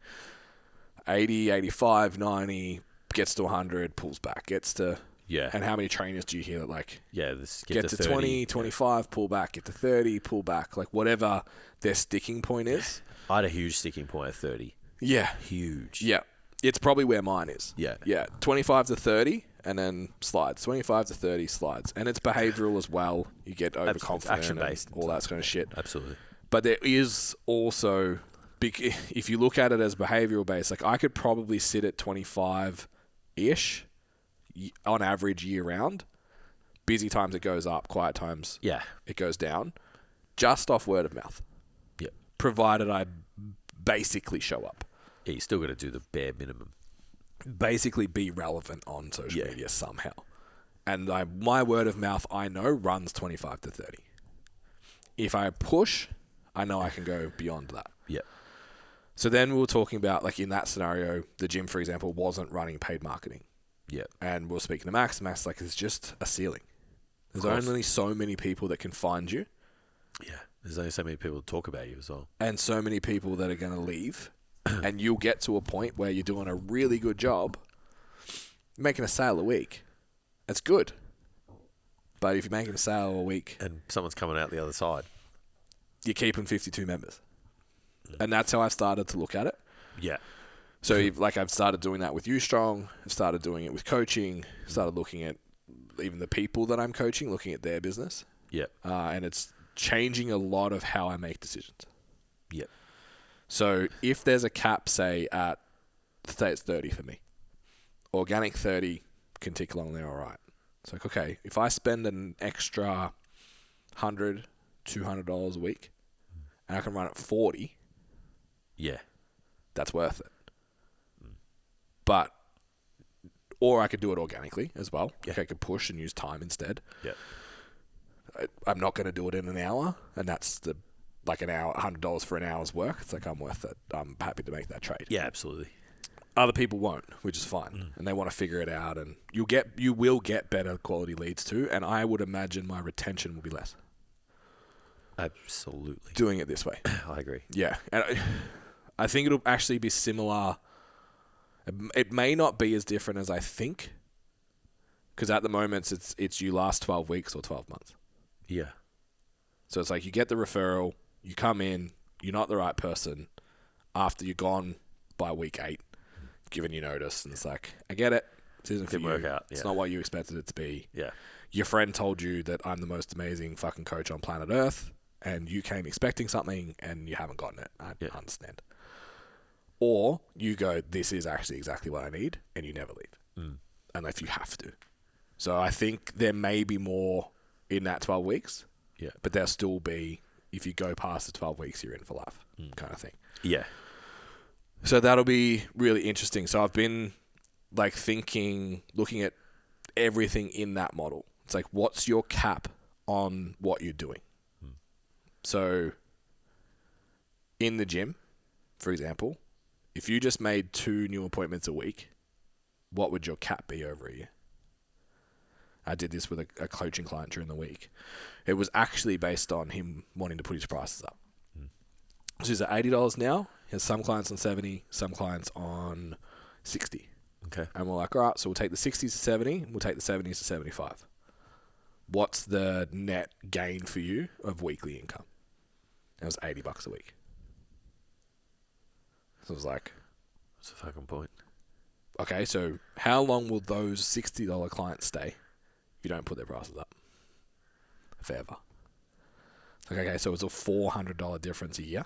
80, 85, 90, gets to 100, pulls back, gets to... Yeah. And how many trainers do you hear that like this get to 20, 25, pull back, get to 30, pull back, like whatever their sticking point is? I had a huge sticking point at 30. Yeah. Huge. Yeah. It's probably where mine is. Yeah. Yeah. 25 to 30 and then slides. 25 to 30 slides. And it's behavioral as well. You get overconfident. Action-based. All that kind of shit. Absolutely. But there is also, if you look at it as behavioral based, like I could probably sit at 25-ish on average year round. Busy times it goes up, quiet times it goes down, just off word of mouth. Yeah. Provided I basically show up. Yeah, you still got to do the bare minimum. Basically be relevant on social media somehow. And my word of mouth, I know, runs 25 to 30. If I push, I know I can go beyond that. Yeah. So then we were talking about, like in that scenario, the gym, for example, wasn't running paid marketing. Yeah. And we were speaking to Max. Max like, there's just a ceiling. There's only so many people that can find you. Yeah. There's only so many people to talk about you as well. And so many people that are going to leave. And you'll get to a point where you're doing a really good job, making a sale a week. That's good. But if you're making a sale a week... And someone's coming out the other side. You're keeping 52 members. And that's how I've started to look at it. Yeah. So I've started doing that with UStrong. I've started doing it with coaching. Started looking at even the people that I'm coaching, looking at their business. Yeah. And it's changing a lot of how I make decisions. Yeah. So if there's a cap, say it's 30 for me. Organic 30 can tick along there all right. It's like, okay, if I spend an extra $100, $200 a week and I can run at 40, that's worth it. But, or I could do it organically as well. Yeah. Like I could push and use time instead. Yeah. I'm not going to do it in an hour, and that's like an hour, $100 for an hour's work. It's like, I'm worth it. I'm happy to make that trade. Yeah, absolutely. Other people won't, which is fine, and they want to figure it out, and you will get better quality leads too, and I would imagine my retention will be less. Absolutely. Doing it this way. I agree. Yeah, and I think it'll actually be similar It may not be as different as I think, because at the moment it's you last 12 weeks or 12 months. Yeah. So it's like you get the referral, you come in, you're not the right person. After you're gone by week 8, giving you notice, and it's like, I get it. This isn't for you. Didn't work out. It's not what you expected it to be. Yeah. Your friend told you that I'm the most amazing fucking coach on planet Earth, and you came expecting something, and you haven't gotten it. I understand. Or you go, this is actually exactly what I need, and you never leave. Unless you have to. So I think there may be more in that 12 weeks. Yeah. But there'll still be, if you go past the 12 weeks, you're in for life kind of thing. Yeah. So that'll be really interesting. So I've been like looking at everything in that model. It's like, what's your cap on what you're doing? So in the gym, for example, if you just made 2 new appointments a week, what would your cap be over a year? I did this with a coaching client during the week. It was actually based on him wanting to put his prices up. So he's at $80 now. He has some clients on 70, some clients on 60. Okay. And we're like, all right, so we'll take the 60s to 70, we'll take the 70s to 75. What's the net gain for you of weekly income? It was $80 a week. So it was like, that's a fucking point. Okay, so how long will those $60 clients stay if you don't put their prices up? Forever. It's like, okay, so it's a $400 difference a year.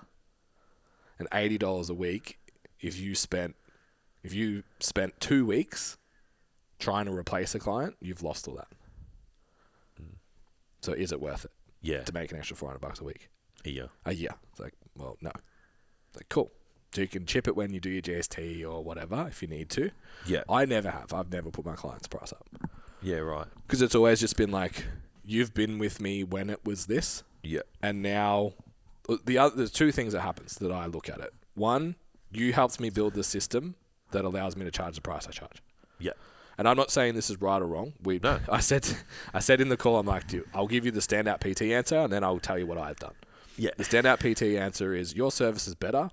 And $80 a week, if you spent 2 weeks trying to replace a client, you've lost all that. So is it worth it? Yeah. To make an extra $400 a week? A year. A year. It's like, well, no. It's like, cool. So you can chip it when you do your GST or whatever if you need to. Yeah. I never have. I've never put my client's price up. Yeah, right. Because it's always just been like, you've been with me when it was this. Yeah. And now, there's 2 things that happens that I look at it. One, you helped me build the system that allows me to charge the price I charge. Yeah. And I'm not saying this is right or wrong. No. I said in the call, I'm like, dude, I'll give you the standout PT answer, and then I'll tell you what I've done. Yeah. The standout PT answer is your service is better.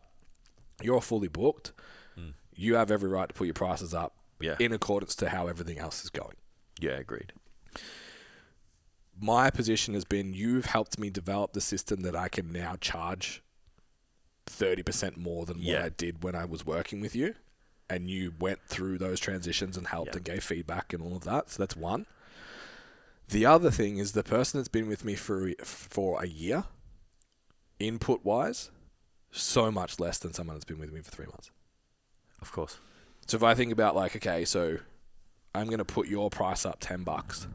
You're fully booked. You have every right to put your prices up in accordance to how everything else is going. Yeah, agreed. My position has been, you've helped me develop the system that I can now charge 30% more than what I did when I was working with you. And you went through those transitions and helped and gave feedback and all of that. So that's one. The other thing is the person that's been with me for a year, input-wise, so much less than someone that's been with me for 3 months. Of course. So if I think about like, okay, so I'm going to put your price up $10,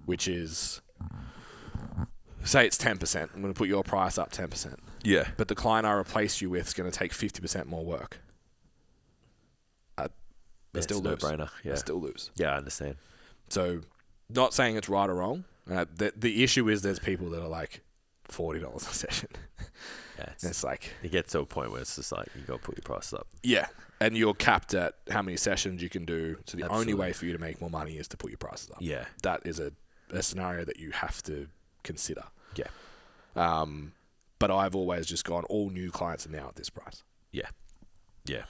which is, say it's 10%. I'm going to put your price up 10%. Yeah. But the client I replace you with is going to take 50% more work. I still lose. No-brainer. Yeah. I still lose. Yeah, I understand. So, not saying it's right or wrong. The issue is there's people that are like $40 a session. Yeah, it's like, it gets to a point where it's just like you got to put your prices up. Yeah, and you're capped at how many sessions you can do. So the Absolutely. only way for you to make more money is to put your prices up. Yeah, that is a scenario that you have to consider. Yeah. But I've always just gone, all new clients are now at this price. Yeah. Yeah.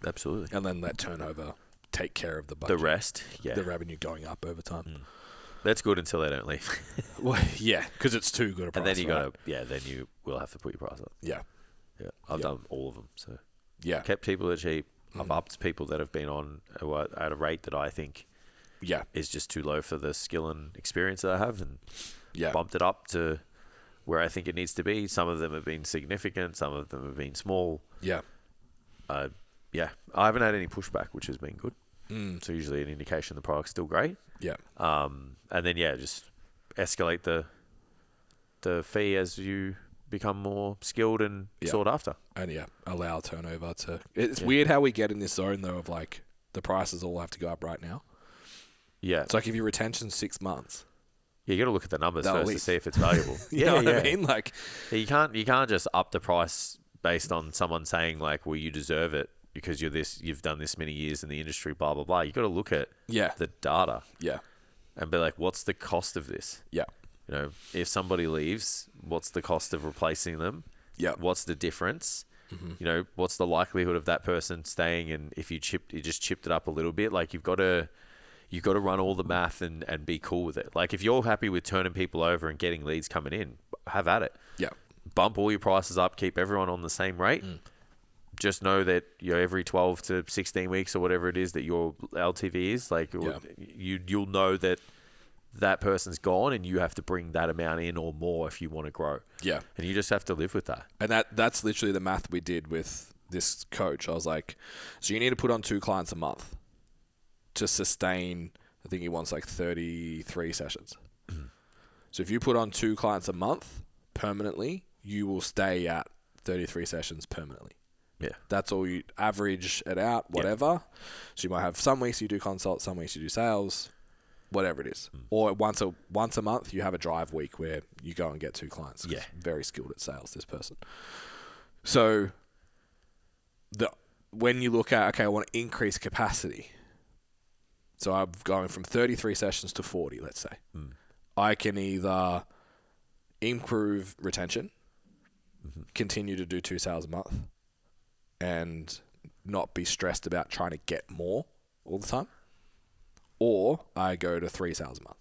Absolutely. And then let turnover take care of the budget. The rest, the revenue going up over time. That's good until they don't leave. Well, yeah, because it's too good a price. And then you got to, then you will have to put your price up. Yeah. Yeah. I've done all of them. So yeah, kept people at cheap. I've upped people that have been on at a rate that I think is just too low for the skill and experience that I have, and bumped it up to where I think it needs to be. Some of them have been significant. Some of them have been small. Yeah. I haven't had any pushback, which has been good. So usually an indication the product's still great. Yeah. And then just escalate the fee as you become more skilled and sought after. And allow turnover to. It's weird how we get in this zone though of like the prices all have to go up right now. Yeah. It's like if your retention's 6 months. Yeah, you got to look at the numbers first to see if it's valuable. You know what I mean? Like, you can't just up the price based on someone saying like, well, you deserve it because you've done this many years in the industry, blah blah blah. You got to look at the data. Yeah. And be like, what's the cost of this? Yeah. You know, if somebody leaves, what's the cost of replacing them? Yeah. What's the difference? You know, what's the likelihood of that person staying? And if you just chipped it up a little bit, like you've got to run all the math and be cool with it. Like if you're happy with turning people over and getting leads coming in, have at it. Yeah. Bump all your prices up, keep everyone on the same rate. Just know that every 12 to 16 weeks or whatever it is that your LTV is, like you'll know that person's gone and you have to bring that amount in or more if you want to grow. Yeah. And you just have to live with that. And that's literally the math we did with this coach. I was like, so you need to put on 2 clients a month to sustain, I think he wants like 33 sessions. So if you put on 2 clients a month permanently, you will stay at 33 sessions permanently. Yeah. That's all you average it out, whatever. Yeah. So you might have some weeks you do consult, some weeks you do sales, whatever it is. Or once a month you have a drive week where you go and get 2 clients. Yeah. Very skilled at sales, this person. So when you look at, okay, I want to increase capacity. So I'm going from 33 sessions to 40, let's say. I can either improve retention, continue to do 2 sales a month, and not be stressed about trying to get more all the time, or I go to 3 sales a month.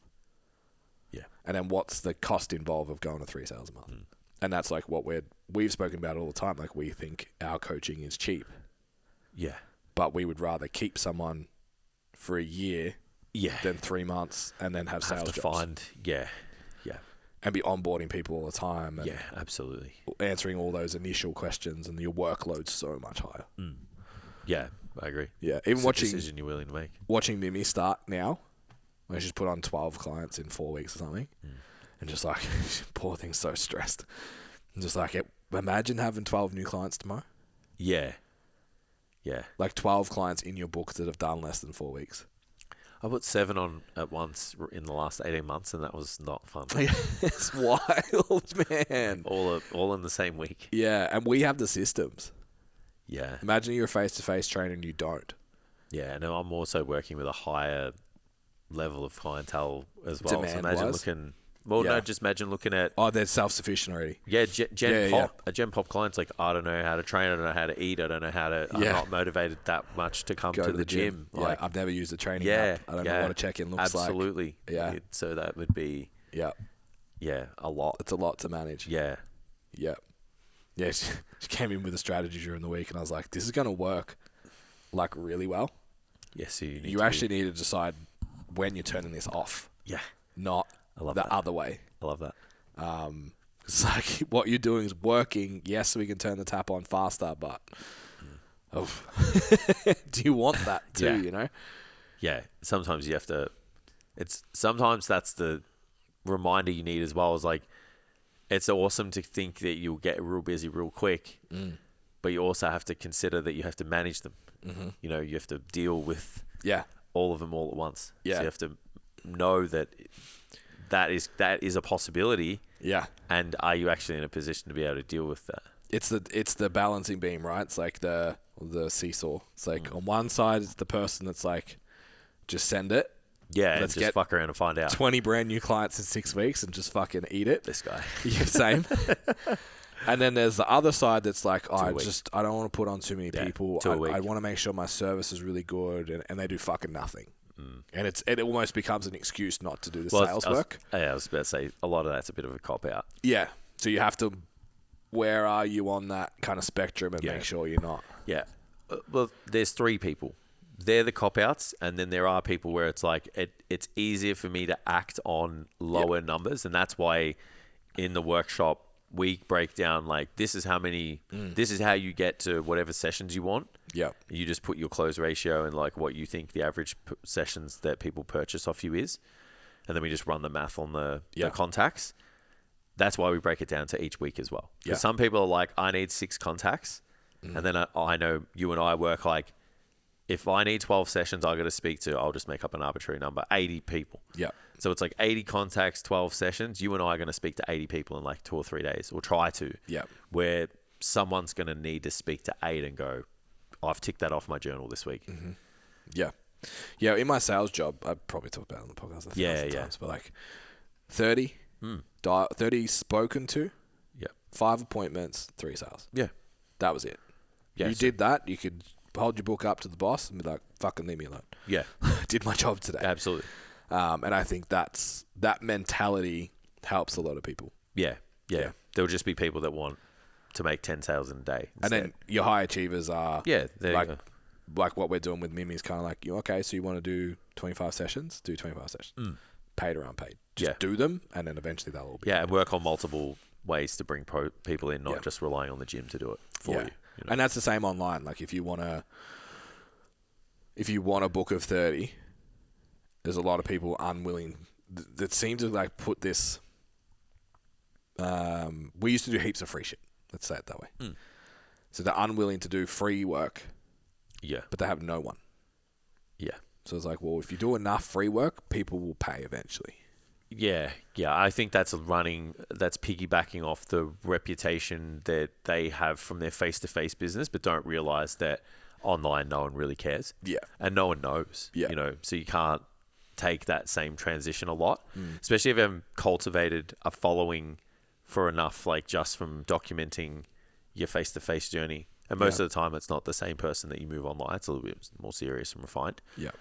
Yeah. And then what's the cost involved of going to 3 sales a month? And that's like what we've spoken about all the time. Like we think our coaching is cheap. Yeah. But we would rather keep someone for a year than 3 months and then have sales jobs. Yeah. And be onboarding people all the time. And absolutely. Answering all those initial questions, and your workload's so much higher. Yeah, I agree. Yeah, even it's watching a decision you're willing to make. Watching Mimi start now, where she's put on 12 clients in 4 weeks or something, and just like, poor thing's so stressed. And just like, imagine having 12 new clients tomorrow. Yeah. Like 12 clients in your books that have done less than 4 weeks. I put 7 on at once in the last 18 months, and that was not fun. It's wild, man. All in the same week. Yeah, and we have the systems. Yeah. Imagine you're a face-to-face trainer and you don't. Yeah, and I'm also working with a higher level of clientele as well. Demand-wise? Just imagine looking at... Oh, they're self-sufficient already. Yeah, Gen Pop. A Gen Pop client's like, I don't know how to train, I don't know how to eat, I don't know how to... I'm not motivated that much to come to the gym. Like, I've never used a training app. I don't know what a check-in looks like. Absolutely. Yeah. So that would be... Yeah, a lot. It's a lot to manage. Yeah. Yeah, she came in with a strategy during the week, and I was like, this is going to work, like, really well. Yeah, so you actually need to decide when you're turning this off. Yeah. Not the other way. I love that. It's like what you're doing is working. Yes, we can turn the tap on faster, but do you want that too? You know? Yeah. Sometimes you have to. Sometimes that's the reminder you need as well. Is like, it's awesome to think that you'll get real busy real quick, but you also have to consider that you have to manage them. You know, you have to deal with all of them all at once. Yeah. So you have to know that is a possibility. Yeah. And are you actually in a position to be able to deal with that? It's the balancing beam, right? It's like the seesaw. It's like on one side it's the person that's like, just send it. Yeah, let's just fuck around and find out. 20 brand new clients in 6 weeks and just fucking eat it. This guy. Yeah, same. And then there's the other side that's like, I don't want to put on too many people. I want to make sure my service is really good, and they do fucking nothing. And it almost becomes an excuse not to do the sales work. I was about to say, a lot of that's a bit of a cop-out. Yeah. So you have to, where are you on that kind of spectrum and make sure you're not. Yeah. Well, there's 3 people. They're the cop-outs, and then there are people where it's like, it's easier for me to act on lower numbers, and that's why in the workshop, we break down like, this is how many, this is how you get to whatever sessions you want. Yeah. You just put your close ratio and like what you think the average sessions that people purchase off you is. And then we just run the math on the contacts. That's why we break it down to each week as well. Because some people are like, I need 6 contacts. And then I know you and I work like, if I need 12 sessions, I got to speak to, I'll just make up an arbitrary number, 80 people. Yeah. So it's like 80 contacts, 12 sessions. You and I are going to speak to 80 people in like 2 or 3 days, or try to. Yeah. Where someone's going to need to speak to 8 and go, I've ticked that off my journal this week. Yeah. Yeah. In my sales job, I probably talked about it on the podcast a thousand times, but like 30, 30 spoken to. Yeah. 5 appointments, 3 sales. Yeah. That was it. Yeah, you did that, you could hold your book up to the boss and be like, fucking leave me alone. Yeah. Did my job today. Absolutely. And I think that mentality helps a lot of people. Yeah. There'll just be people that want to make 10 sales in a day instead. And then your high achievers are there you go. Like what we're doing with Mimi's kind of like, okay, so you want to do 25 sessions? Do 25 sessions. Paid or unpaid. Just do them, and then eventually they'll all be. Yeah, and work on multiple ways to bring people in, not just relying on the gym to do it for you. And that's the same online. Like if you want a book of 30, there's a lot of people unwilling that seem to like put this. We used to do heaps of free shit. Let's say it that way. So they're unwilling to do free work. Yeah. But they have no one. Yeah. So it's like, well, if you do enough free work, people will pay eventually. Yeah. I think that's piggybacking off the reputation that they have from their face-to-face business, but don't realize that online no one really cares. Yeah. And no one knows. Yeah. So you can't take that same transition a lot, especially if you haven't cultivated a following for enough, like just from documenting your face-to-face journey. And most of the time, it's not the same person that you move online. It's a little bit more serious and refined. Yeah.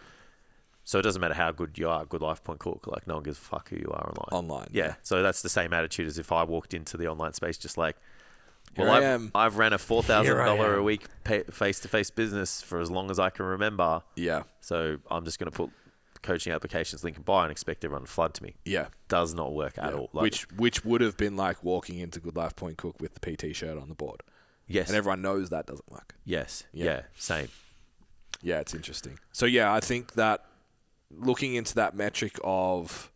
So it doesn't matter how good you are, good life point cook. Like no one gives a fuck who you are online. Yeah. So that's the same attitude as if I walked into the online space, just like, Here I am. I've ran a $4,000 a week face-to-face business for as long as I can remember. Yeah. So I'm just going to put coaching applications link and buy and expect everyone to flood to me. Yeah. Does not work at all. Like, Which would have been like walking into Good Life Point Cook with the PT shirt on the board. Yes. And everyone knows that doesn't work. Yes. Yeah. Yeah. Same. Yeah, it's interesting. So I think that looking into that metric of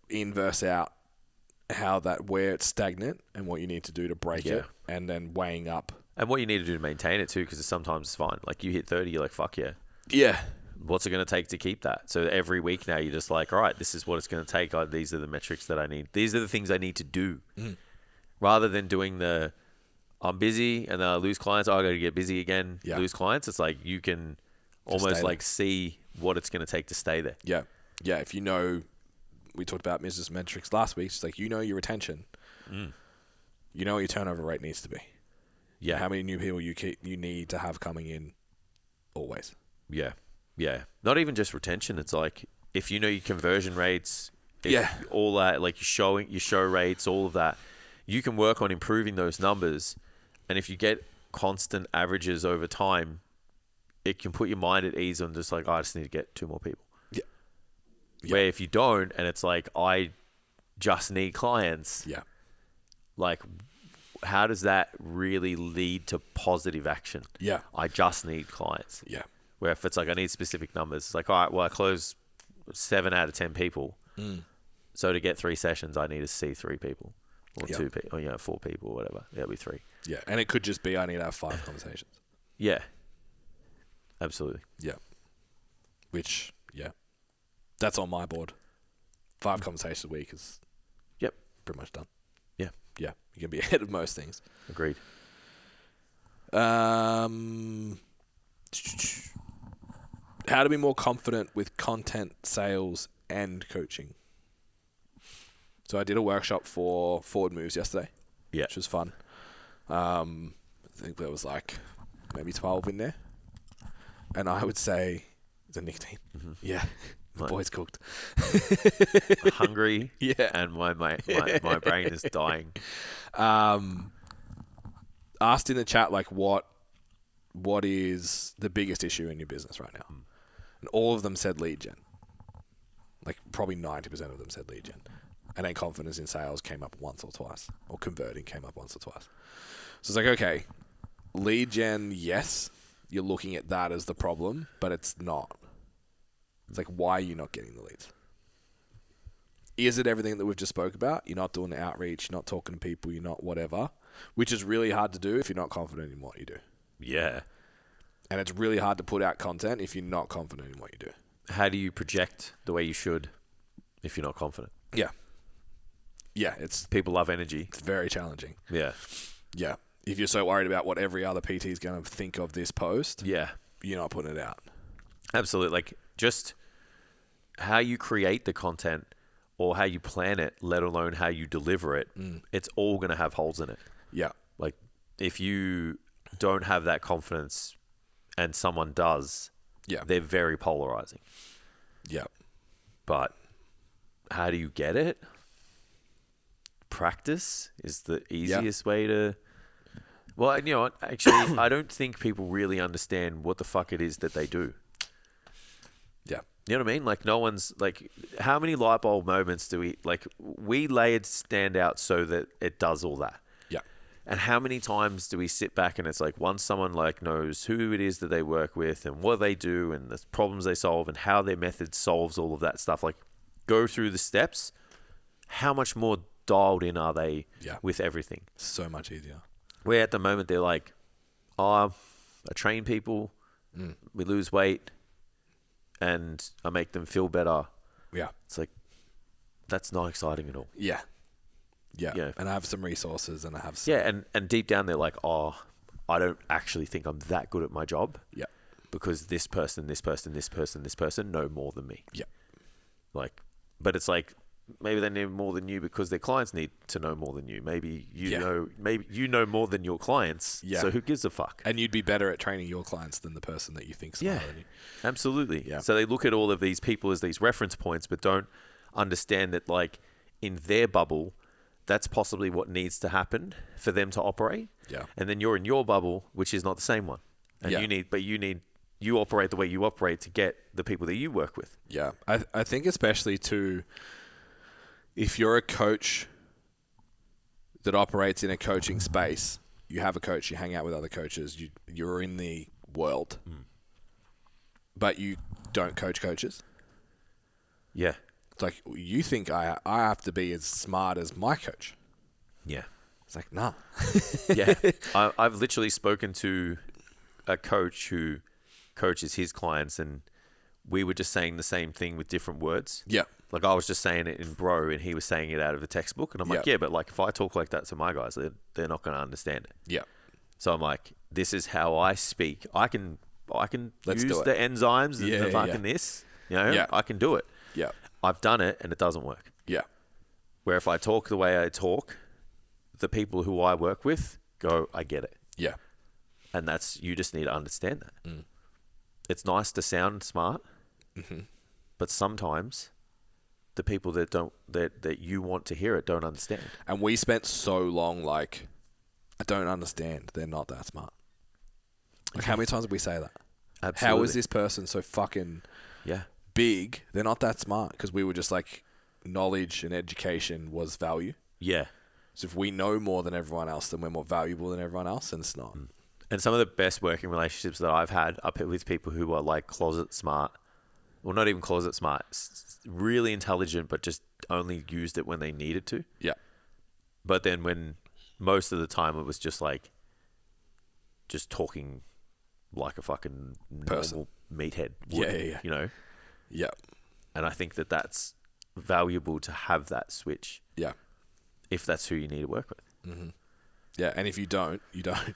in versus out, where it's stagnant and what you need to do to break it, and then weighing up. And what you need to do to maintain it too, because sometimes it's fine. Like you hit 30, you're like, fuck yeah. Yeah. What's it going to take to keep that? So every week now you're just like, all right, this is what it's going to take. These are the metrics that I need. These are the things I need to do. Rather than doing I'm busy and then I lose clients. I got to get busy again, lose clients. It's like you can just almost like see what it's going to take to stay there. Yeah. Yeah. If you know, we talked about business metrics last week. It's like, your retention, you know what your turnover rate needs to be. Yeah. How many new people you need to have coming in always. Yeah. Yeah. Not even just retention. It's like, if you know your conversion rates, all that, like your show rates, all of that, you can work on improving those numbers. And if you get constant averages over time, it can put your mind at ease on just like, I just need to get 2 more people. Yeah. Where if you don't, and it's like, I just need clients. Yeah. Like, how does that really lead to positive action? Yeah. I just need clients. Yeah. Where if it's like, I need specific numbers, it's like, all right, well, I close 7 out of 10 people. So to get 3 sessions, I need to see 3 people. Or 2 people, or 4 people, or whatever. That'll be 3. Yeah, and it could just be I need to have 5 conversations. Yeah, absolutely. Yeah, which that's on my board. 5 conversations a week is pretty much done. Yeah, you can be ahead of most things. Agreed. How to be more confident with content, sales, and coaching. So I did a workshop for Forward Moves yesterday, which was fun. I think there was like maybe 12 in there. And I would say, the nicotine. Yeah, the boys cooked. Hungry, and my brain is dying. Asked in the chat, like, what is the biggest issue in your business right now? And all of them said lead gen. Like, probably 90% of them said lead gen. And then confidence in sales came up once or twice. Or converting came up once or twice. So it's like, okay, lead gen, yes, you're looking at that as the problem, but it's not. It's like, why are you not getting the leads? Is it everything that we've just spoke about? You're not doing the outreach, you're not talking to people, you're not whatever, which is really hard to do if you're not confident in what you do. Yeah. And it's really hard to put out content if you're not confident in what you do. How do you project the way you should if you're not confident? Yeah. Yeah, people love energy. It's very challenging. Yeah. Yeah. If you're so worried about what every other PT is going to think of this post, you're not putting it out. Absolutely. Like, just how you create the content or how you plan it, let alone how you deliver it, it's all going to have holes in it. Yeah. Like, if you don't have that confidence and someone does, they're very polarizing. Yeah. But how do you get it? Practice is the easiest way to... Well, you know what? Actually, I don't think people really understand what the fuck it is that they do. Yeah. You know what I mean? Like, no one's... Like, how many light bulb moments do we... Like, we layered stand out so that it does all that. Yeah. And how many times do we sit back and it's like, once someone, like, knows who it is that they work with and what they do and the problems they solve and how their method solves all of that stuff, like, go through the steps, how much more dialed in are they with everything? So much easier. Where at the moment they're like, I train people, we lose weight, and I make them feel better. Yeah. It's like, that's not exciting at all. Yeah. Yeah. And I have some resources and I have some... Yeah, and deep down they're like, I don't actually think I'm that good at my job. Yeah. Because this person know more than me. Yeah. Like, but it's like, maybe they know more than you because their clients need to know more than you. Maybe you know more than your clients. Yeah. So who gives a fuck? And you'd be better at training your clients than the person that you think's smarter than you. Absolutely. Yeah. So they look at all of these people as these reference points, but don't understand that, like, in their bubble, that's possibly what needs to happen for them to operate. Yeah. And then you're in your bubble, which is not the same one. And you operate the way you operate to get the people that you work with. Yeah. I think especially too, if you're a coach that operates in a coaching space, you have a coach, you hang out with other coaches, you're in the world, but you don't coach coaches. Yeah. It's like, you think I have to be as smart as my coach. Yeah. It's like, nah. Yeah. I've literally spoken to a coach who coaches his clients, and we were just saying the same thing with different words. Yeah. Like, I was just saying it in bro, and he was saying it out of a textbook. And I'm like, but like, if I talk like that to my guys, they're not going to understand it. Yeah. So I'm like, this is how I speak. I can Let's use the enzymes and the fucking this. You know, I can do it. Yeah. I've done it, and it doesn't work. Yeah. Where if I talk the way I talk, the people who I work with go, I get it. Yeah. And you just need to understand that. It's nice to sound smart, but sometimes the people that you want to hear it don't understand. And we spent so long like, I don't understand. They're not that smart. Like, how many times did we say that? Absolutely. How is this person so fucking big? They're not that smart, because we were just like, knowledge and education was value. Yeah. So if we know more than everyone else, then we're more valuable than everyone else, and it's not. And some of the best working relationships that I've had are with people who are like closet smart. Well, not even closet smart. Really intelligent, but just only used it when they needed to. Yeah. But then when most of the time it was just like, just talking like a fucking normal meathead would, you know? Yeah. And I think that that's valuable to have that switch. Yeah. If that's who you need to work with. Mm-hmm. Yeah, and if you don't, you don't.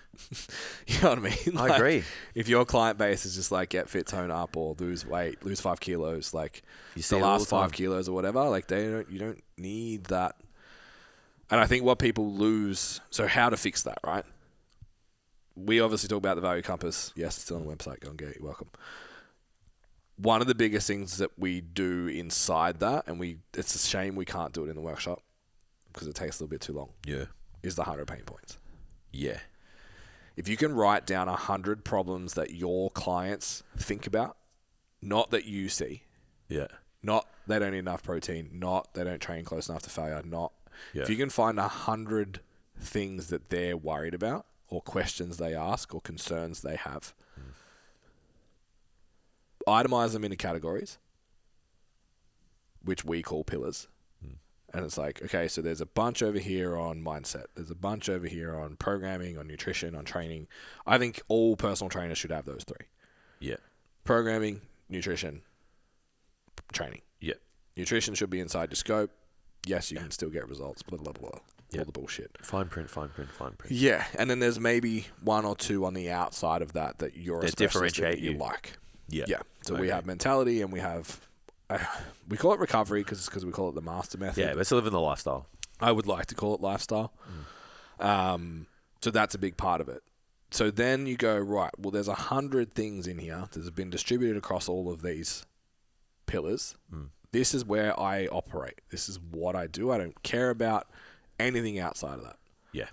You know what I mean? Like, I agree. If your client base is just like, get fit, tone up, or lose weight, lose 5 kilos, like the last 5 kilos or whatever, like you don't need that. And I think what people lose, so how to fix that, right? We obviously talk about the value compass. Yes, it's still on the website. Go and get it. You're welcome. One of the biggest things that we do inside that, and it's a shame we can't do it in the workshop because it takes a little bit too long. Yeah. Is the 100 pain points. Yeah. If you can write down 100 problems that your clients think about, not that you see. Yeah. Not they don't eat enough protein, not they don't train close enough to failure, if you can find 100 things that they're worried about, or questions they ask, or concerns they have, itemize them into categories, which we call pillars. And it's like, okay, so there's a bunch over here on mindset. There's a bunch over here on programming, on nutrition, on training. I think all personal trainers should have those 3. Yeah. Programming, nutrition, training. Yeah. Nutrition should be inside your scope. Yes, you can still get results, blah, blah, blah, blah. All the bullshit. Fine print. Yeah. And then there's maybe 1 or 2 on the outside of that you're a specialist that you like. Yeah. Yeah. So we have mentality, and we have... we call it recovery because we call it the master method. Yeah, let's live in the lifestyle. I would like to call it lifestyle. So that's a big part of it. So then you go, right, well, there's 100 things in here that have been distributed across all of these pillars. This is where I operate. This is what I do. I don't care about anything outside of that. Yeah.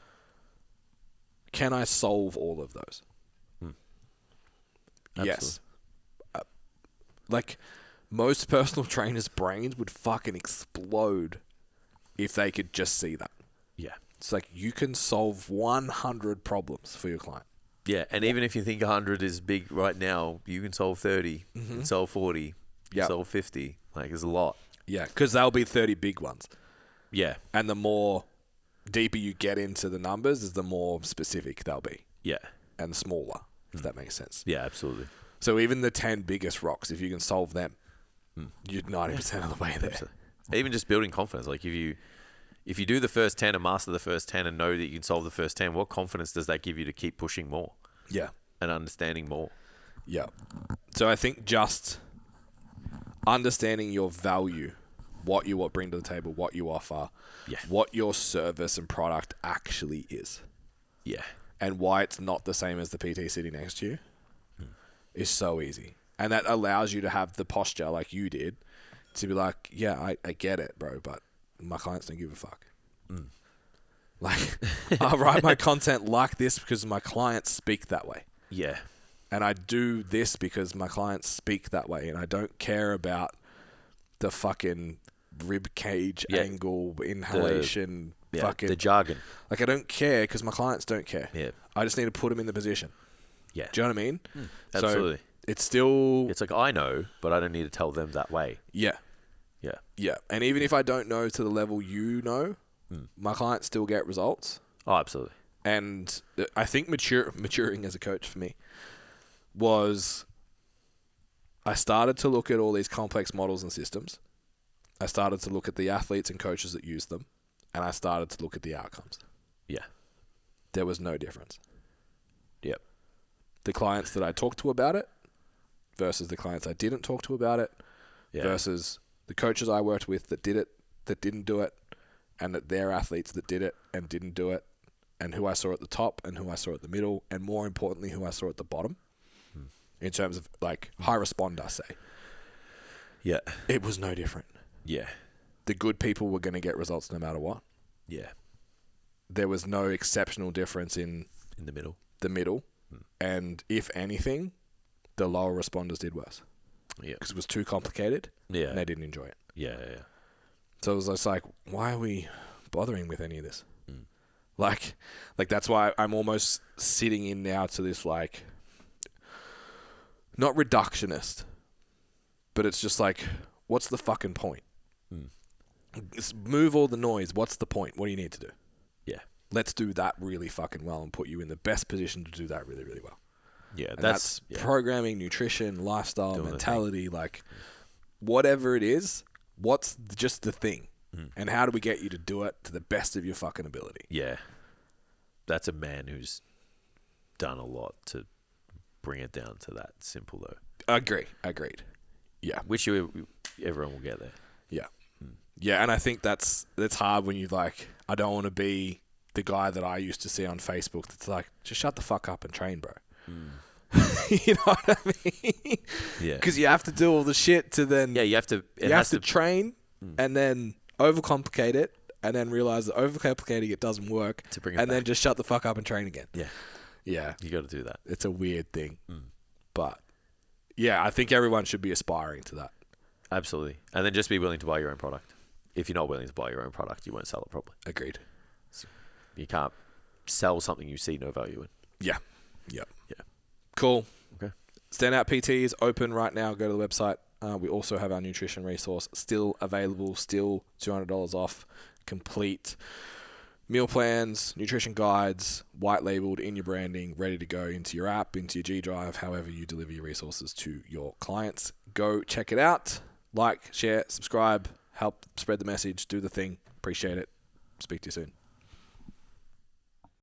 Can I solve all of those? Yes. Like, most personal trainers' brains would fucking explode if they could just see that. Yeah. It's like you can solve 100 problems for your client. Yeah, and even if you think 100 is big right now, you can solve 30, you can solve 40, you can solve 50. Like, there's a lot. Yeah, because there'll be 30 big ones. Yeah. And the more deeper you get into the numbers, is the more specific they'll be. Yeah. And smaller, if that makes sense. Yeah, absolutely. So even the 10 biggest rocks, if you can solve them, you're 90% of the way there. Absolutely. Even just building confidence. Like, if you do the first 10 and master the first 10 and know that you can solve the first 10, what confidence does that give you to keep pushing more? Yeah. And understanding more? Yeah. So I think just understanding your value, what you bring to the table, what you offer, what your service and product actually is. Yeah. And why it's not the same as the PT sitting next to you is so easy. And that allows you to have the posture like you did to be like, yeah, I get it, bro, but my clients don't give a fuck. Like, I write my content like this because my clients speak that way. Yeah. And I do this because my clients speak that way. And I don't care about the fucking rib cage angle, inhalation, the jargon. Like, I don't care because my clients don't care. Yeah. I just need to put them in the position. Yeah. Do you know what I mean? Absolutely. So it's still... It's like, I know, but I don't need to tell them that way. Yeah. Yeah. Yeah. And even if I don't know to the level you know, my clients still get results. Oh, absolutely. And I think maturing as a coach for me was I started to look at all these complex models and systems. I started to look at the athletes and coaches that use them. And I started to look at the outcomes. Yeah. There was no difference. Yep. The clients that I talked to about it versus the clients I didn't talk to about it versus the coaches I worked with that did it, that didn't do it, and that their athletes that did it and didn't do it, and who I saw at the top and who I saw at the middle, and more importantly, who I saw at the bottom in terms of like high responder, say. Yeah. It was no different. Yeah. The good people were going to get results no matter what. Yeah. There was no exceptional difference in the middle. And if anything, the lower responders did worse. Yeah. Because it was too complicated. Yeah. And they didn't enjoy it. Yeah. So it was just like, why are we bothering with any of this? Like that's why I'm almost sitting in now to this, like, not reductionist, but it's just like, what's the fucking point? Just move all the noise. What's the point? What do you need to do? Yeah. Let's do that really fucking well and put you in the best position to do that really, really well. Yeah. And that's programming, nutrition, lifestyle, mentality, like whatever it is, what's just the thing? And how do we get you to do it to the best of your fucking ability? Yeah. That's a man who's done a lot to bring it down to that simple, though. Agreed. Yeah. Wish everyone will get there. Yeah. Yeah, and I think that's hard when you like, I don't want to be the guy that I used to see on Facebook that's like, just shut the fuck up and train, bro. You know what I mean? Yeah. Because you have to do all the shit to then... Yeah, you have to train and then overcomplicate it and then realize that overcomplicating it doesn't work to bring it and back. Then just shut the fuck up and train again. Yeah. Yeah. You got to do that. It's a weird thing. But, yeah, I think everyone should be aspiring to that. Absolutely. And then just be willing to buy your own product. If you're not willing to buy your own product, you won't sell it properly. Agreed. So you can't sell something you see no value in. Yeah. Cool. Okay. Standout PT is open right now. Go to the website. We also have our nutrition resource still available, still $200 off. Complete meal plans, nutrition guides, white labeled in your branding, ready to go into your app, into your G Drive, however you deliver your resources to your clients. Go check it out. Like, share, subscribe, help spread the message, do the thing. Appreciate it. Speak to you soon.